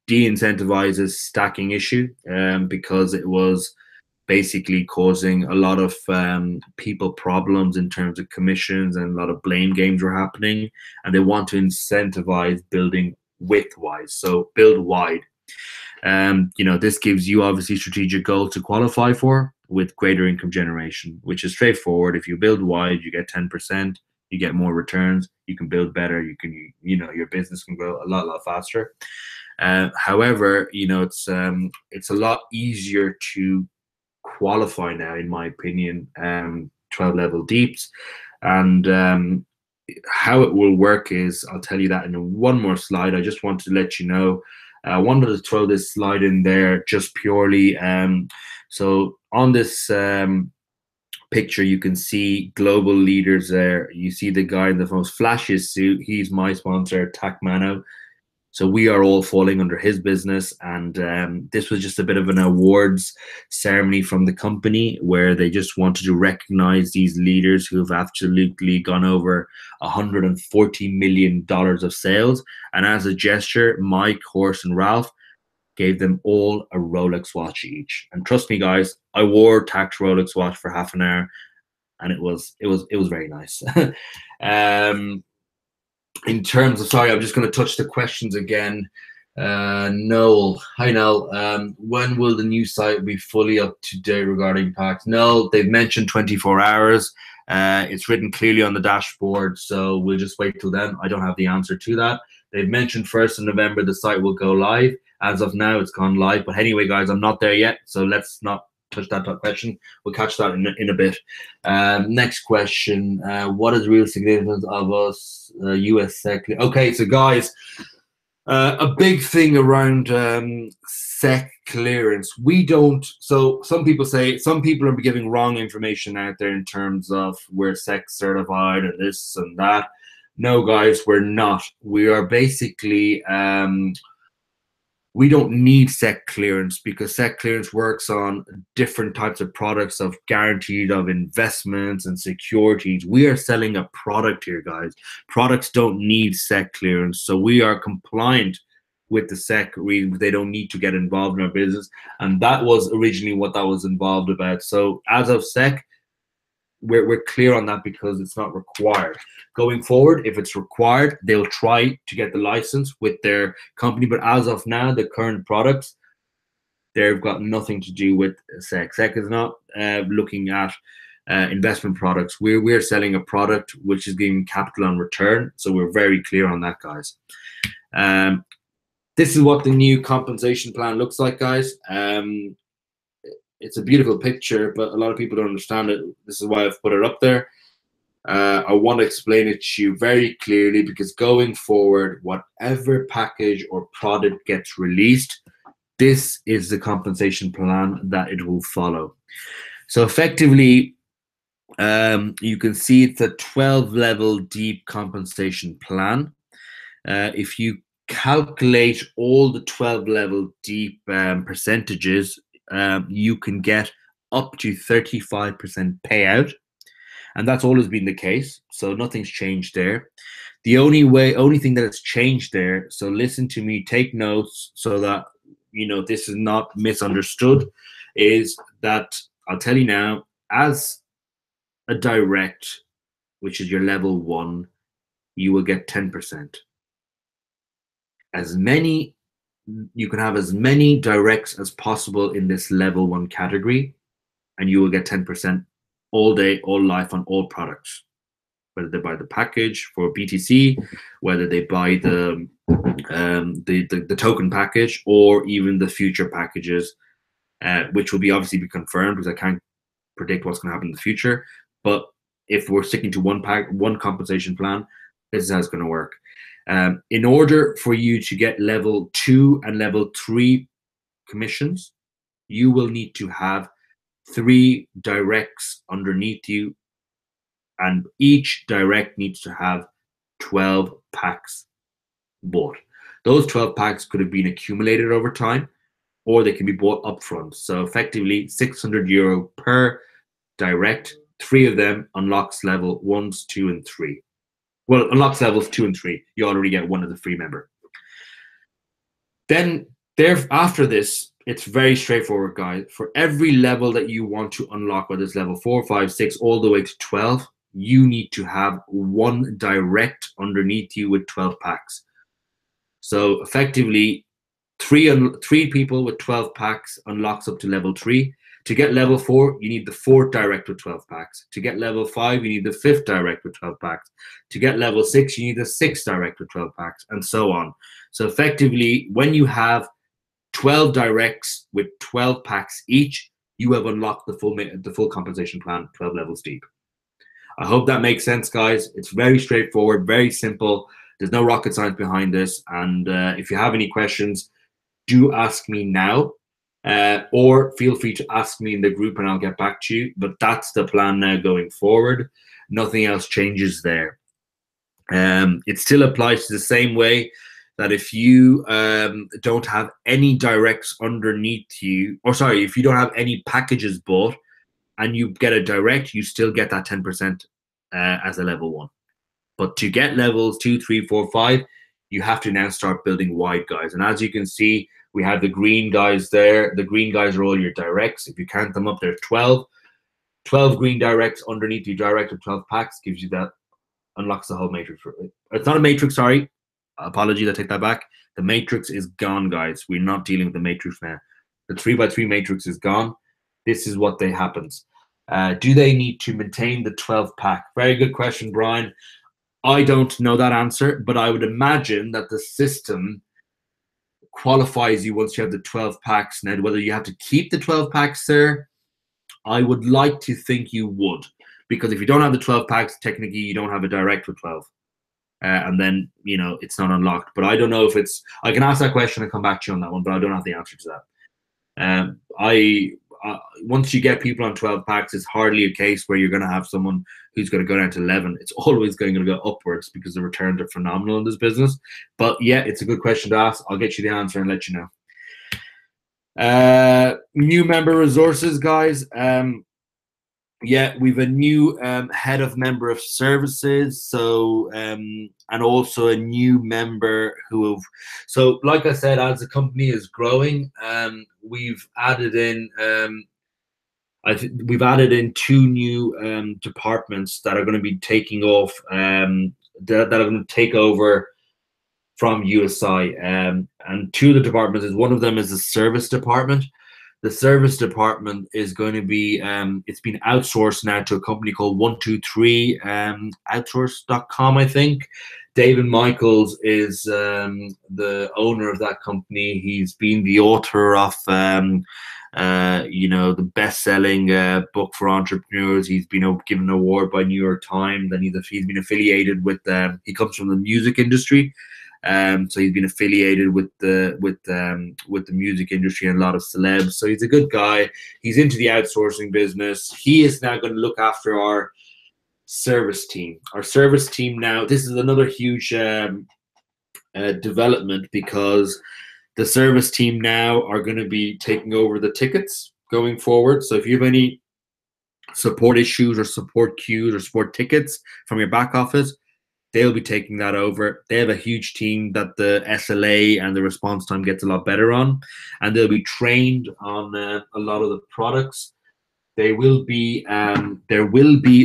de-incentivize this stacking issue because it was basically causing a lot of people problems in terms of commissions, and a lot of blame games were happening, and they want to incentivize building width-wise, so build wide. This gives you obviously strategic goals to qualify for with greater income generation, which is straightforward. If you build wide, you get 10%, you get more returns, you can build better, your business can grow a lot faster. However, it's a lot easier to qualify now, in my opinion, 12 level deeps. And how it will work is, I'll tell you that in one more slide. I just want to let you know, I wanted to throw this slide in there just purely. So on this picture, you can see global leaders there. You see the guy in the most flashiest suit. He's my sponsor, Takmano. So we are all falling under his business, and this was just a bit of an awards ceremony from the company, where they just wanted to recognize these leaders who have absolutely gone over $140 million of sales. And as a gesture, Mike, Horst, and Ralph gave them all a Rolex watch each. And trust me, guys, I wore Tak's Rolex watch for half an hour, and it was very nice. In terms of, sorry, I'm just going to touch the questions again. Noel, hi Noel. When will the new site be fully up to date regarding packs? No, they've mentioned 24 hours. It's written clearly on the dashboard, so we'll just wait till then. I don't have the answer to that. They've mentioned 1st of November the site will go live. As of now, it's gone live. But anyway, guys, I'm not there yet, so let's not touch that question. We'll catch that in a bit. Next question. What is the real significance of us US SEC? Okay, so guys, a big thing around SEC clearance. We don't, so some people are giving wrong information out there in terms of we're SEC certified or this and that. No, guys, we're not. We are basically we don't need SEC clearance, because SEC clearance works on different types of products of guaranteed of investments and securities. We are selling a product here, guys. Products don't need SEC clearance. So we are compliant with the SEC. They don't need to get involved in our business. And that was originally what that was involved about. So as of SEC, we're clear on that, because it's not required. Going forward, if it's required, they'll try to get the license with their company. But as of now, the current products, they've got nothing to do with SEC. SEC is not looking at investment products. We're selling a product which is giving capital on return. So we're very clear on that, guys. This is what the new compensation plan looks like, guys. It's a beautiful picture, but a lot of people don't understand it. This is why I've put it up there. I want to explain it to you very clearly, because going forward, whatever package or product gets released, this is the compensation plan that it will follow. So effectively, You can see it's a 12-level deep compensation plan. If you calculate all the 12-level deep percentages, you can get up to 35% payout, and that's always been the case. So nothing's changed there. The only thing that has changed there. So listen to me, take notes, so that this is not misunderstood. Is that I'll tell you now, as a direct, which is your level 1, you will get 10%. You can have as many directs as possible in this level 1 category, and you will get 10% all day, all life on all products. Whether they buy the package for BTC, whether they buy the token package, or even the future packages, which will obviously be confirmed, because I can't predict what's going to happen in the future. But if we're sticking to one compensation plan, this is how it's going to work. In order for you to get level 2 and level 3 commissions, you will need to have 3 directs underneath you, and each direct needs to have 12 packs bought. Those 12 packs could have been accumulated over time, or they can be bought upfront. So effectively, €600 per direct. 3 of them unlocks level 1s, 2, and 3. Well, unlocks levels 2 and 3. You already get one as a free member. Then after this, it's very straightforward, guys. For every level that you want to unlock, whether it's level 4, 5, 6, all the way to 12, you need to have 1 direct underneath you with 12 packs. So effectively, three people with 12 packs unlocks up to level 3. To get level 4, you need the 4th direct with 12 packs. To get level 5, you need the 5th direct with 12 packs. To get level 6, you need the 6th direct with 12 packs, and so on. So effectively, when you have 12 directs with 12 packs each, you have unlocked the full compensation plan, 12 levels deep. I hope that makes sense, guys. It's very straightforward, very simple. There's no rocket science behind this. And if you have any questions, do ask me now. Or feel free to ask me in the group and I'll get back to you. But that's the plan now going forward. Nothing else changes there. It still applies to the same way that if you don't have any directs underneath you, or sorry, if you don't have any packages bought and you get a direct, you still get that 10% as a level 1. But to get levels 2, 3, 4, 5, you have to now start building wide, guys. And as you can see, we have the green guys there. The green guys are all your directs. If you count them up, there's 12. 12 green directs underneath your direct of 12 packs gives you that, unlocks the whole matrix. It's not a matrix, sorry. Apologies, I take that back. The matrix is gone, guys. We're not dealing with the matrix now. The 3x3 matrix is gone. This is what happens. Do they need to maintain the 12 pack? Very good question, Brian. I don't know that answer, but I would imagine that the system qualifies you once you have the 12 packs. Now, whether you have to keep the 12 packs there, I would like to think you would, because if you don't have the 12 packs, technically you don't have a direct with 12. And then, it's not unlocked. But I don't know if it's, I can ask that question and come back to you on that one, but I don't have the answer to that. Once you get people on 12 packs, it's hardly a case where you're going to have someone who's going to go down to 11. It's always going to go upwards because the returns are phenomenal in this business. But yeah, it's a good question to ask. I'll get you the answer and let you know. New member resources, guys. Yeah, we've a new head of member of services. So, and also a new member so like I said, as the company is growing, we've added in, we've added in 2 new departments that are going to be taking off, that are going to take over from USI. And 2 of the departments is, one of them is the service department. The service department is going to be, it's been outsourced now to a company called 123 outsource.com, I think. David Michaels is the owner of that company. He's been the author of, the best-selling book for entrepreneurs. He's been given an award by New York Times, and he's been affiliated with, he comes from the music industry. So he's been affiliated with the music industry and a lot of celebs. So he's a good guy. He's into the outsourcing business. He is now going to look after our service team. Our service team now. This is another huge development, because the service team now are going to be taking over the tickets going forward. So if you have any support issues or support queues or support tickets from your back office, they'll be taking that over. They have a huge team that the SLA and the response time gets a lot better on, and they'll be trained on a lot of the products. There will be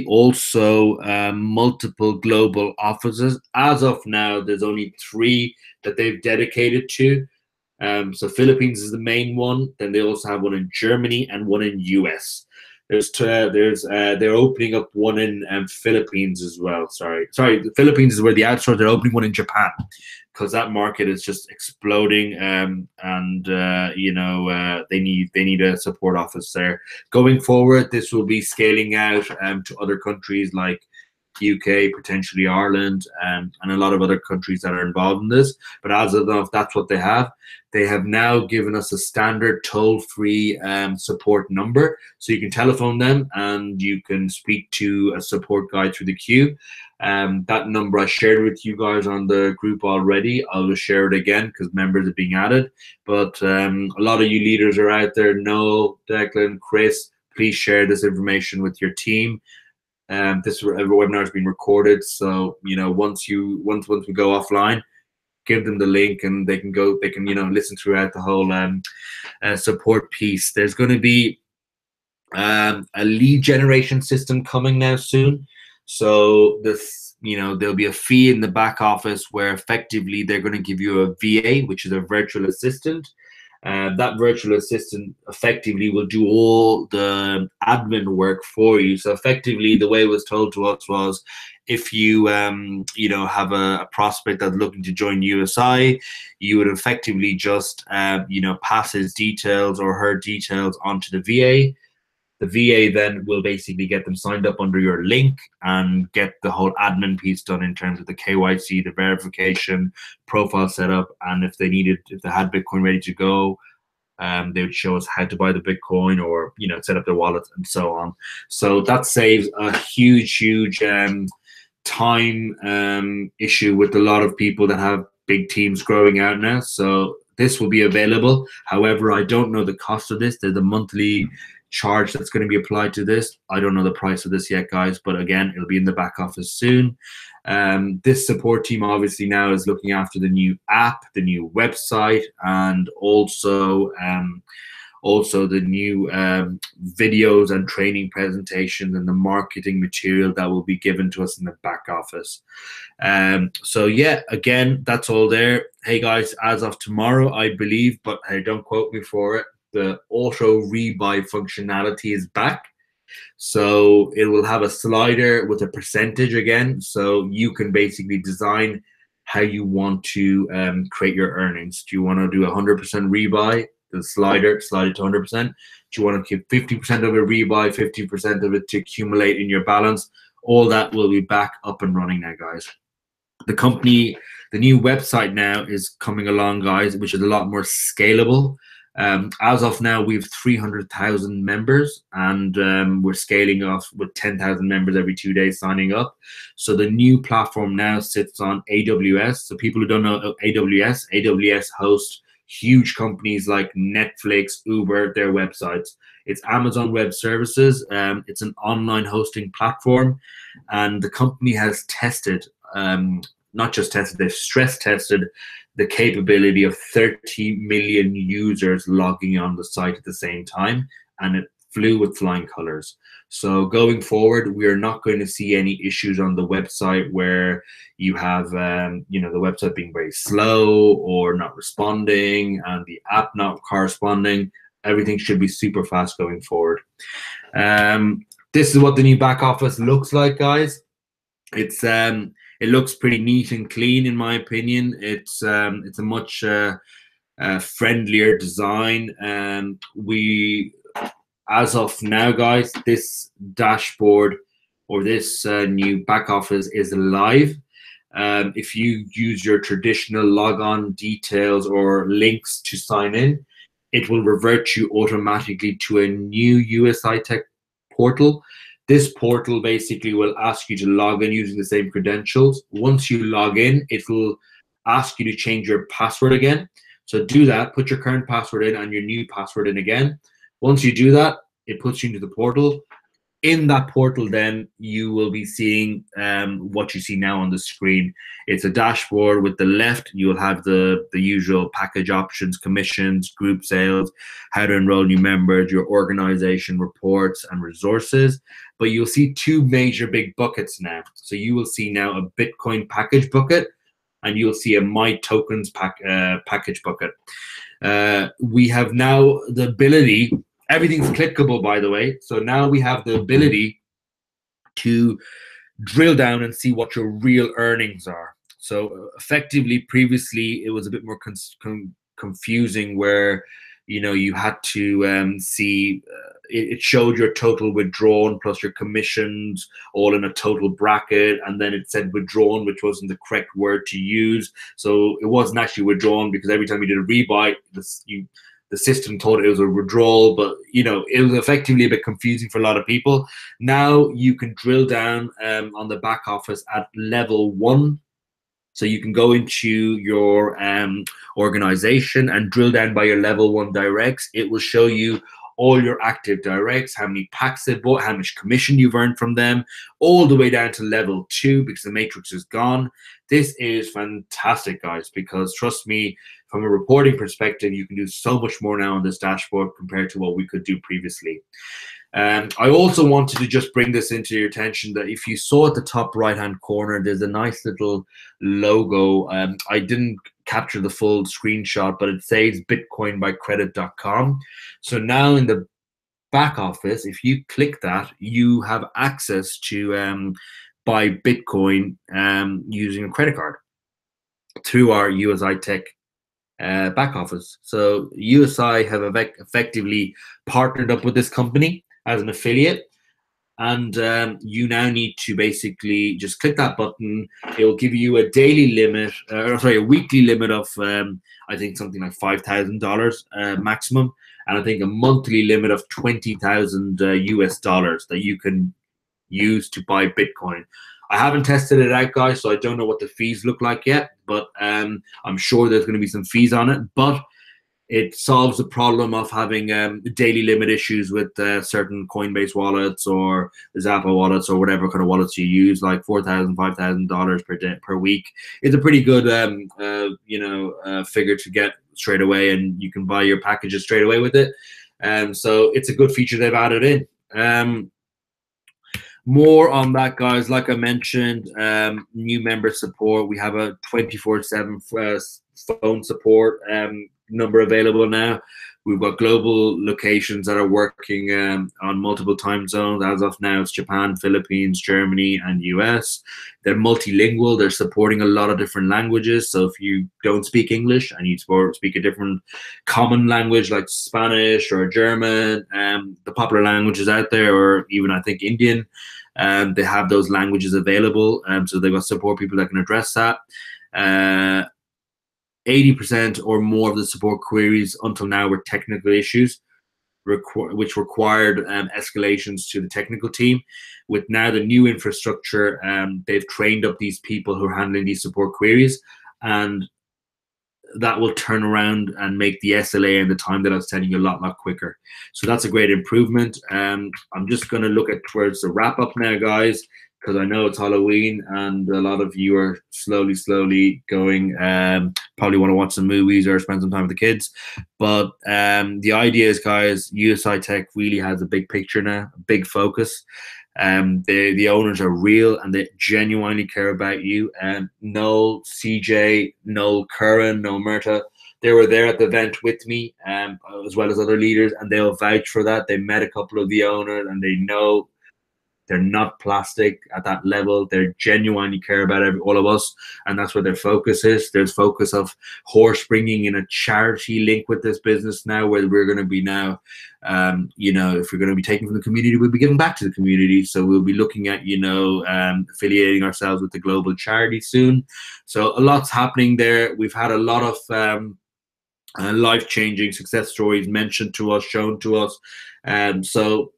also multiple global offices. As of now, there's only 3 that they've dedicated to. So Philippines is the main one. Then they also have one in Germany and one in US. They're opening up one in Philippines as well. Sorry, the Philippines is where the outsource. They're opening one in Japan, because that market is just exploding. They need a support office there. Going forward, this will be scaling out to other countries like UK, potentially Ireland, and a lot of other countries that are involved in this. But as of now, that's what they have. They have now given us a standard toll-free support number, so you can telephone them and you can speak to a support guy through the queue. That number I shared with you guys on the group already. I'll just share it again because members are being added. But a lot of you leaders are out there. Noel, Declan, Chris, please share this information with your team. This webinar has been recorded, so once we go offline, give them the link and they can listen throughout the whole support piece. There's going to be a lead generation system coming now soon. So there'll be a fee in the back office where effectively they're going to give you a VA, which is a virtual assistant. That virtual assistant effectively will do all the admin work for you. So effectively, the way it was told to us was, if you have a prospect that's looking to join USI, you would effectively just pass his details or her details onto the VA. The VA then will basically get them signed up under your link and get the whole admin piece done in terms of the KYC, the verification, profile setup, and if they had Bitcoin ready to go, they would show us how to buy the Bitcoin or set up their wallet and so on. So that saves a huge time issue with a lot of people that have big teams growing out now. So this will be available. However, I don't know the cost of this. There's a monthly charge that's going to be applied to this. I don't know the price of this yet, guys, but again, it'll be in the back office soon. This support team obviously now is looking after the new app, the new website, and also the new videos and training presentations and the marketing material that will be given to us in the back office. So yeah, again, that's all there. Hey guys, as of tomorrow, I believe, but hey, don't quote me for it, the auto rebuy functionality is back. So it will have a slider with a percentage again. So you can basically design how you want to create your earnings. Do you want to do 100% rebuy? The slide it to 100%. Do you want to keep 50% of it rebuy, 50% of it to accumulate in your balance? All that will be back up and running now, guys. The new website now is coming along, guys, which is a lot more scalable. As of now, we have 300,000 members, and we're scaling off with 10,000 members every 2 days signing up. So the new platform now sits on AWS. So people who don't know AWS hosts huge companies like Netflix, Uber, their websites. It's Amazon Web Services. It's an online hosting platform, and the company has tested, not just tested, they've stress tested the capability of 30 million users logging on the site at the same time, and it flew with flying colors. So going forward, we are not going to see any issues on the website where you have, the website being very slow or not responding and the app not corresponding. Everything should be super fast going forward. This is what the new back office looks like, guys. It looks pretty neat and clean, in my opinion. It's a much friendlier design. As of now, guys, this dashboard or this new back office is live. If you use your traditional logon details or links to sign in, it will revert you automatically to a new USI Tech portal. This portal basically will ask you to log in using the same credentials. Once you log in, it will ask you to change your password again. So do that, put your current password in and your new password in again. Once you do that, it puts you into the portal. In that portal, then you will be seeing what you see now on the screen. It's a dashboard. With the left, you will have the usual package options, commissions, group sales, how to enroll new members, your organization reports and resources. But you'll see two major big buckets now. So you will see now a Bitcoin package bucket, and you'll see a My Tokens package bucket. We have now the ability, everything's clickable, by the way. So now we have the ability to drill down and see what your real earnings are. So effectively, previously, it was a bit more confusing where, you know, you had to see, it showed your total withdrawn plus your commissions all in a total bracket, and then it said withdrawn, which wasn't the correct word to use. So it wasn't actually withdrawn, because every time you did a rebuy, the system thought it was a withdrawal, but you know, it was effectively a bit confusing for a lot of people. Now you can drill down on the back office at level 1. So you can go into your organization and drill down by your level 1 directs. It will show you all your active directs, how many packs they bought, how much commission you've earned from them, all the way down to level 2, because the matrix is gone. This is fantastic, guys, because trust me, from a reporting perspective, you can do so much more now on this dashboard compared to what we could do previously. I also wanted to just bring this into your attention that if you saw at the top right-hand corner, there's a nice little logo. I didn't capture the full screenshot, but it says bitcoinbycredit.com. So now in the back office, if you click that, you have access to buy Bitcoin using a credit card through our USI Tech back office. So USI have effectively partnered up with this company as an affiliate, and you now need to basically just click that button. It will give you a daily limit, a weekly limit of I think something like $5,000 maximum, and I think a monthly limit of 20,000 US dollars that you can use to buy Bitcoin. I haven't tested it out, guys, so I don't know what the fees look like yet, but I'm sure there's going to be some fees on it. But it solves the problem of having daily limit issues with certain Coinbase wallets or Zappa wallets or whatever kind of wallets you use, like $4,000, $5,000 per day per week. It's a pretty good figure to get straight away, and you can buy your packages straight away with it. So it's a good feature they've added in. More on that, guys. Like I mentioned, new member support. We have a 24/7 phone support number available now. We've got global locations that are working on multiple time zones. As of now, it's Japan, Philippines, Germany, and US. They're multilingual. They're supporting a lot of different languages. So if you don't speak English and you speak a different common language like Spanish or German, the popular languages out there, or even I think Indian, they have those languages available. So they've got support people that can address that. 80% or more of the support queries until now were technical issues, which required escalations to the technical team. With now the new infrastructure, they've trained up these people who are handling these support queries, and that will turn around and make the SLA and the time that I was telling you a lot quicker. So that's a great improvement. I'm just going to look at towards the wrap up now, guys, because I know it's Halloween and a lot of you are slowly going, probably want to watch some movies or spend some time with the kids. But the idea is, guys, USI Tech really has a big picture now, a big focus. The owners are real and they genuinely care about you. Noel, CJ, Noel Curran, Noel Murta, they were there at the event with me, as well as other leaders, and they'll vouch for that. They met a couple of the owners and they know They're not plastic at that level. They're genuinely care about all of us, and that's where their focus is. There's focus of horse bringing in a charity link with this business now, where we're going to be now, if we're going to be taking from the community, we'll be giving back to the community. So we'll be looking at, affiliating ourselves with the global charity soon. So a lot's happening there. We've had a lot of life-changing success stories mentioned to us, shown to us. So,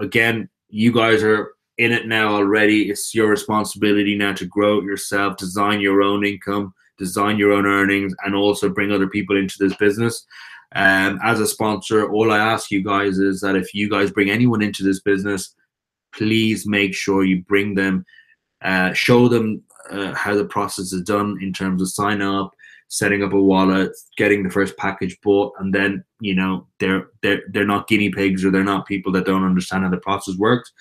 again, you guys are in it now already. It's your responsibility now to grow it yourself, design your own income, design your own earnings, and also bring other people into this business. As a sponsor, all I ask you guys is that if you guys bring anyone into this business, please make sure you bring them, show them how the process is done in terms of sign up, setting up a wallet, getting the first package bought, and then they're not guinea pigs, or they're not people that don't understand how the process works.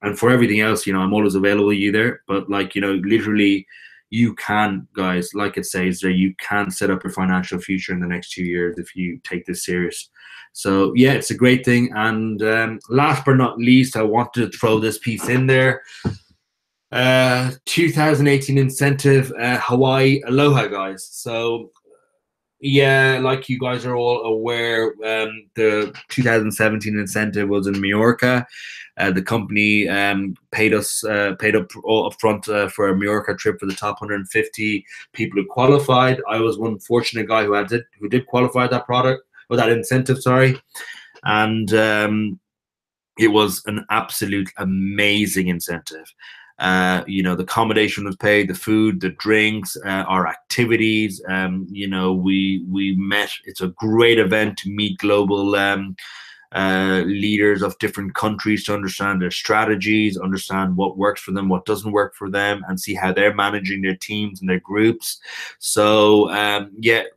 And for everything else, I'm always available to you there. But literally, you can, guys, like it says there, you can set up your financial future in the next 2 years if you take this serious. So yeah, it's a great thing. And last but not least, I wanted to throw this piece in there. 2018 incentive, Hawaii Aloha, guys. So yeah, like you guys are all aware, the 2017 incentive was in Majorca. The company paid up front for a Majorca trip for the top 150 people who qualified. I was one fortunate guy who did qualify that product, or that incentive, sorry. And it was an absolute amazing incentive. The accommodation was paid, the food, the drinks, our activities. We met. It's a great event to meet global leaders of different countries, to understand their strategies, understand what works for them, what doesn't work for them, and see how they're managing their teams and their groups. So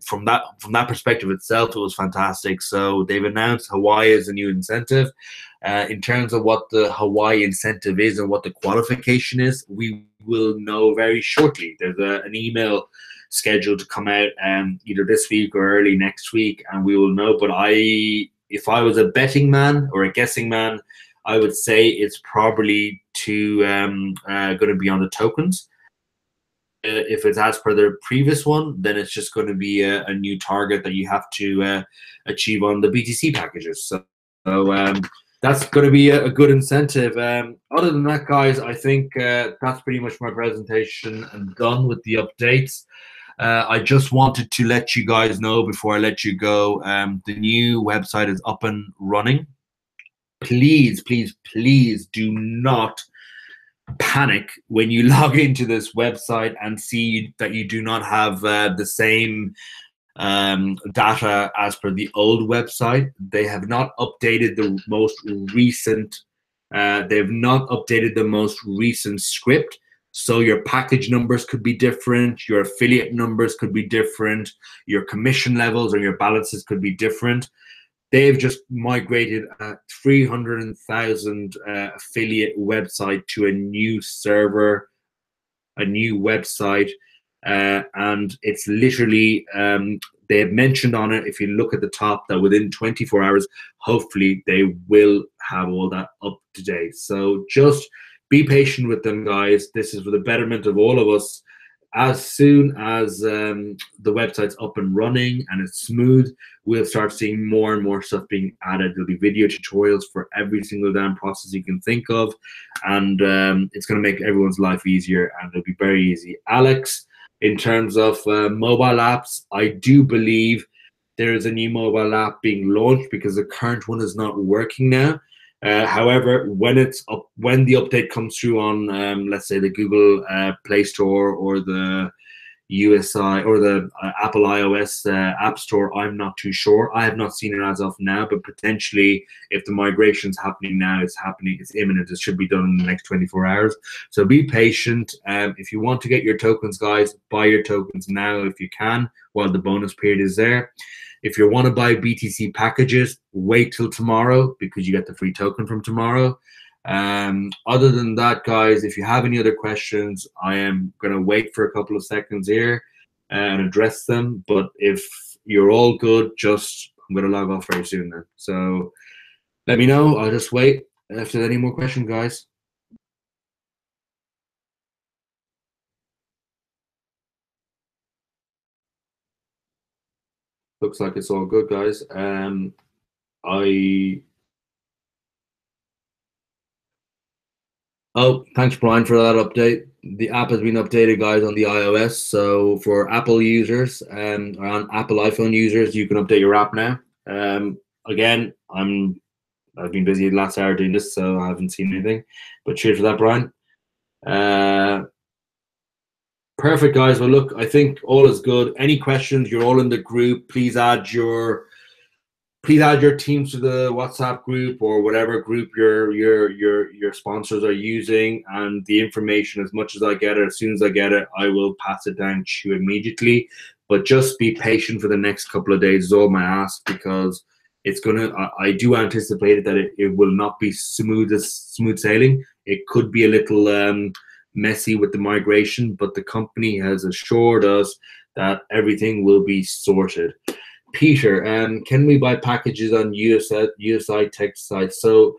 from that perspective itself, it was fantastic. So they've announced Hawaii as a new incentive. In terms of what the Hawaii incentive is and what the qualification is, we will know very shortly. There's an email scheduled to come out either this week or early next week, and we will know. But if I was a betting man or a guessing man, I would say it's probably going to be on the tokens. If it's as per the previous one, then it's just going to be a new target that you have to achieve on the BTC packages. So that's going to be a good incentive. Other than that, guys, I think that's pretty much my presentation and done with the updates. I just wanted to let you guys know before I let you go, the new website is up and running. Please, please, please do not panic when you log into this website and see that you do not have the same data as per the old website. They have not updated the most recent. They have not updated the most recent script. So your package numbers could be different. Your affiliate numbers could be different. Your commission levels or your balances could be different. They've just migrated a 300,000 affiliate website to a new server, a new website. And it's literally, they have mentioned on it, if you look at the top, that within 24 hours, hopefully they will have all that up to date. So just be patient with them, guys. This is for the betterment of all of us. As soon as the website's up and running and it's smooth, we'll start seeing more and more stuff being added. There'll be video tutorials for every single damn process you can think of. And it's going to make everyone's life easier, and it'll be very easy. Alex, in terms of mobile apps, I do believe there is a new mobile app being launched because the current one is not working now. However, when the update comes through on, let's say, the Google Play Store or the USI or the Apple iOS App Store, I'm not too sure. I have not seen it as of now, but potentially, if the migration's happening now, it's happening. It's imminent. It should be done in the next 24 hours. So be patient. If you want to get your tokens, guys, buy your tokens now if you can, while the bonus period is there. If you want to buy BTC packages, wait till tomorrow because you get the free token from tomorrow. Other than that, guys, if you have any other questions, I am going to wait for a couple of seconds here and address them. But if you're all good, I'm going to log off very soon then. So let me know. I'll just wait if there's any more questions, guys. Looks like it's all good, guys. Oh, thanks, Brian, for that update. The app has been updated, guys, on the iOS. So for Apple users or on Apple iPhone users, you can update your app now. Again, I've been busy the last hour doing this, so I haven't seen anything. But cheers for that, Brian. Perfect, guys. Well, look, I think all is good. Any questions? You're all in the group. Please add your teams to the WhatsApp group or whatever group your sponsors are using, and the information, as much as I get it, as soon as I get it, I will pass it down to you immediately. But just be patient for the next couple of days is all my ask, because it's gonna. I do anticipate that it will not be smooth sailing. It could be a little messy with the migration, but the company has assured us that everything will be sorted. Peter, can we buy packages on USI Tech sites? So,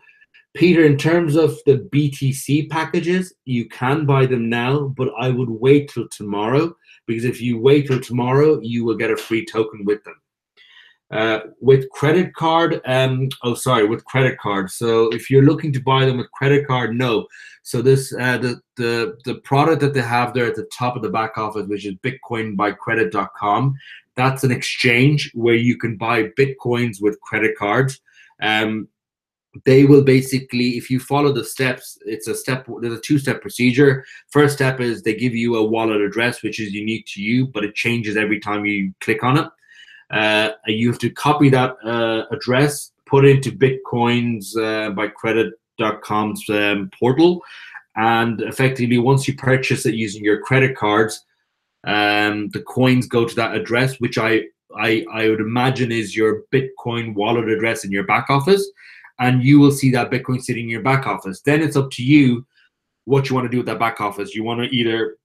Peter, in terms of the BTC packages, you can buy them now, but I would wait till tomorrow, because if you wait till tomorrow, you will get a free token with them. With credit card, with credit card. So if you're looking to buy them with credit card, no. So this the product that they have there at the top of the back office, which is bitcoinbycredit.com, that's an exchange where you can buy bitcoins with credit cards. They will basically, if you follow the steps, there's a two-step procedure. First step is they give you a wallet address, which is unique to you, but it changes every time you click on it. You have to copy that address, put it into Bitcoins by credit.com's portal, and effectively, once you purchase it using your credit cards, the coins go to that address, which I would imagine is your Bitcoin wallet address in your back office, and you will see that Bitcoin sitting in your back office. Then it's up to you what you want to do with that back office. You want to either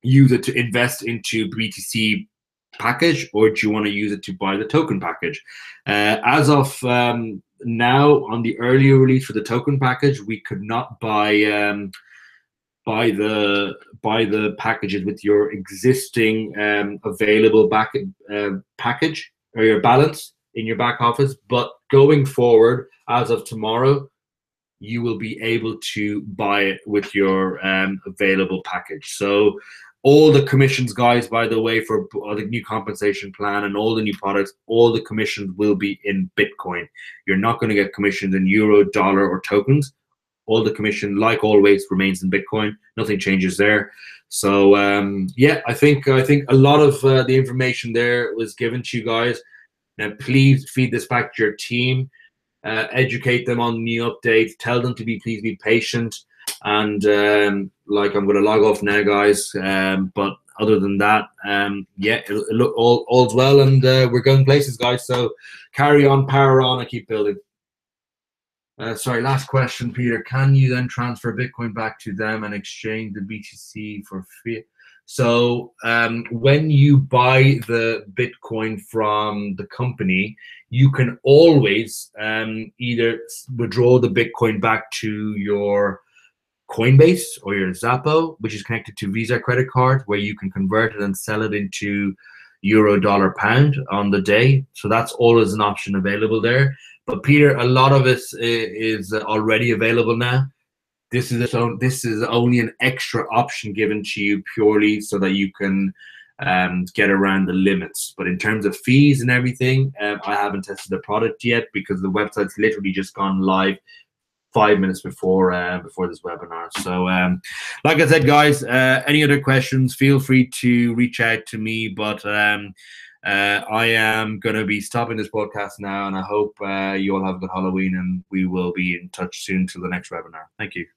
use it to invest into BTC package, or do you want to use it to buy the token package? As of now, on the earlier release for the token package, we could not buy the packages with your existing available package or your balance in your back office. But going forward, as of tomorrow, you will be able to buy it with your available package. So all the commissions, guys, by the way, for the new compensation plan and all the new products, all the commissions will be in Bitcoin. You're not going to get commissions in euro, dollar, or tokens. All the commission, like always, remains in Bitcoin. Nothing changes there. So yeah, I think a lot of the information there was given to you guys. Now, please feed this back to your team. Educate them on new updates. Tell them to please be patient. And like, I'm going to log off now, guys. But other than that, yeah, all's well, and we're going places, guys. So carry on, power on, and keep building. Sorry, last question, Peter. Can you then transfer Bitcoin back to them and exchange the BTC for fiat? So when you buy the Bitcoin from the company, you can always either withdraw the Bitcoin back to your Coinbase or your Zappo, which is connected to Visa credit card, where you can convert it and sell it into euro, dollar, pound on the day. So that's always an option available there. But Peter, a lot of it is already available now. This is only an extra option given to you purely so that you can get around the limits. But in terms of fees and everything, I haven't tested the product yet because the website's literally just gone live 5 minutes before this webinar. So like I said, guys, any other questions, feel free to reach out to me. But I am going to be stopping this broadcast now, and I hope you all have a good Halloween, and we will be in touch soon till the next webinar. Thank you.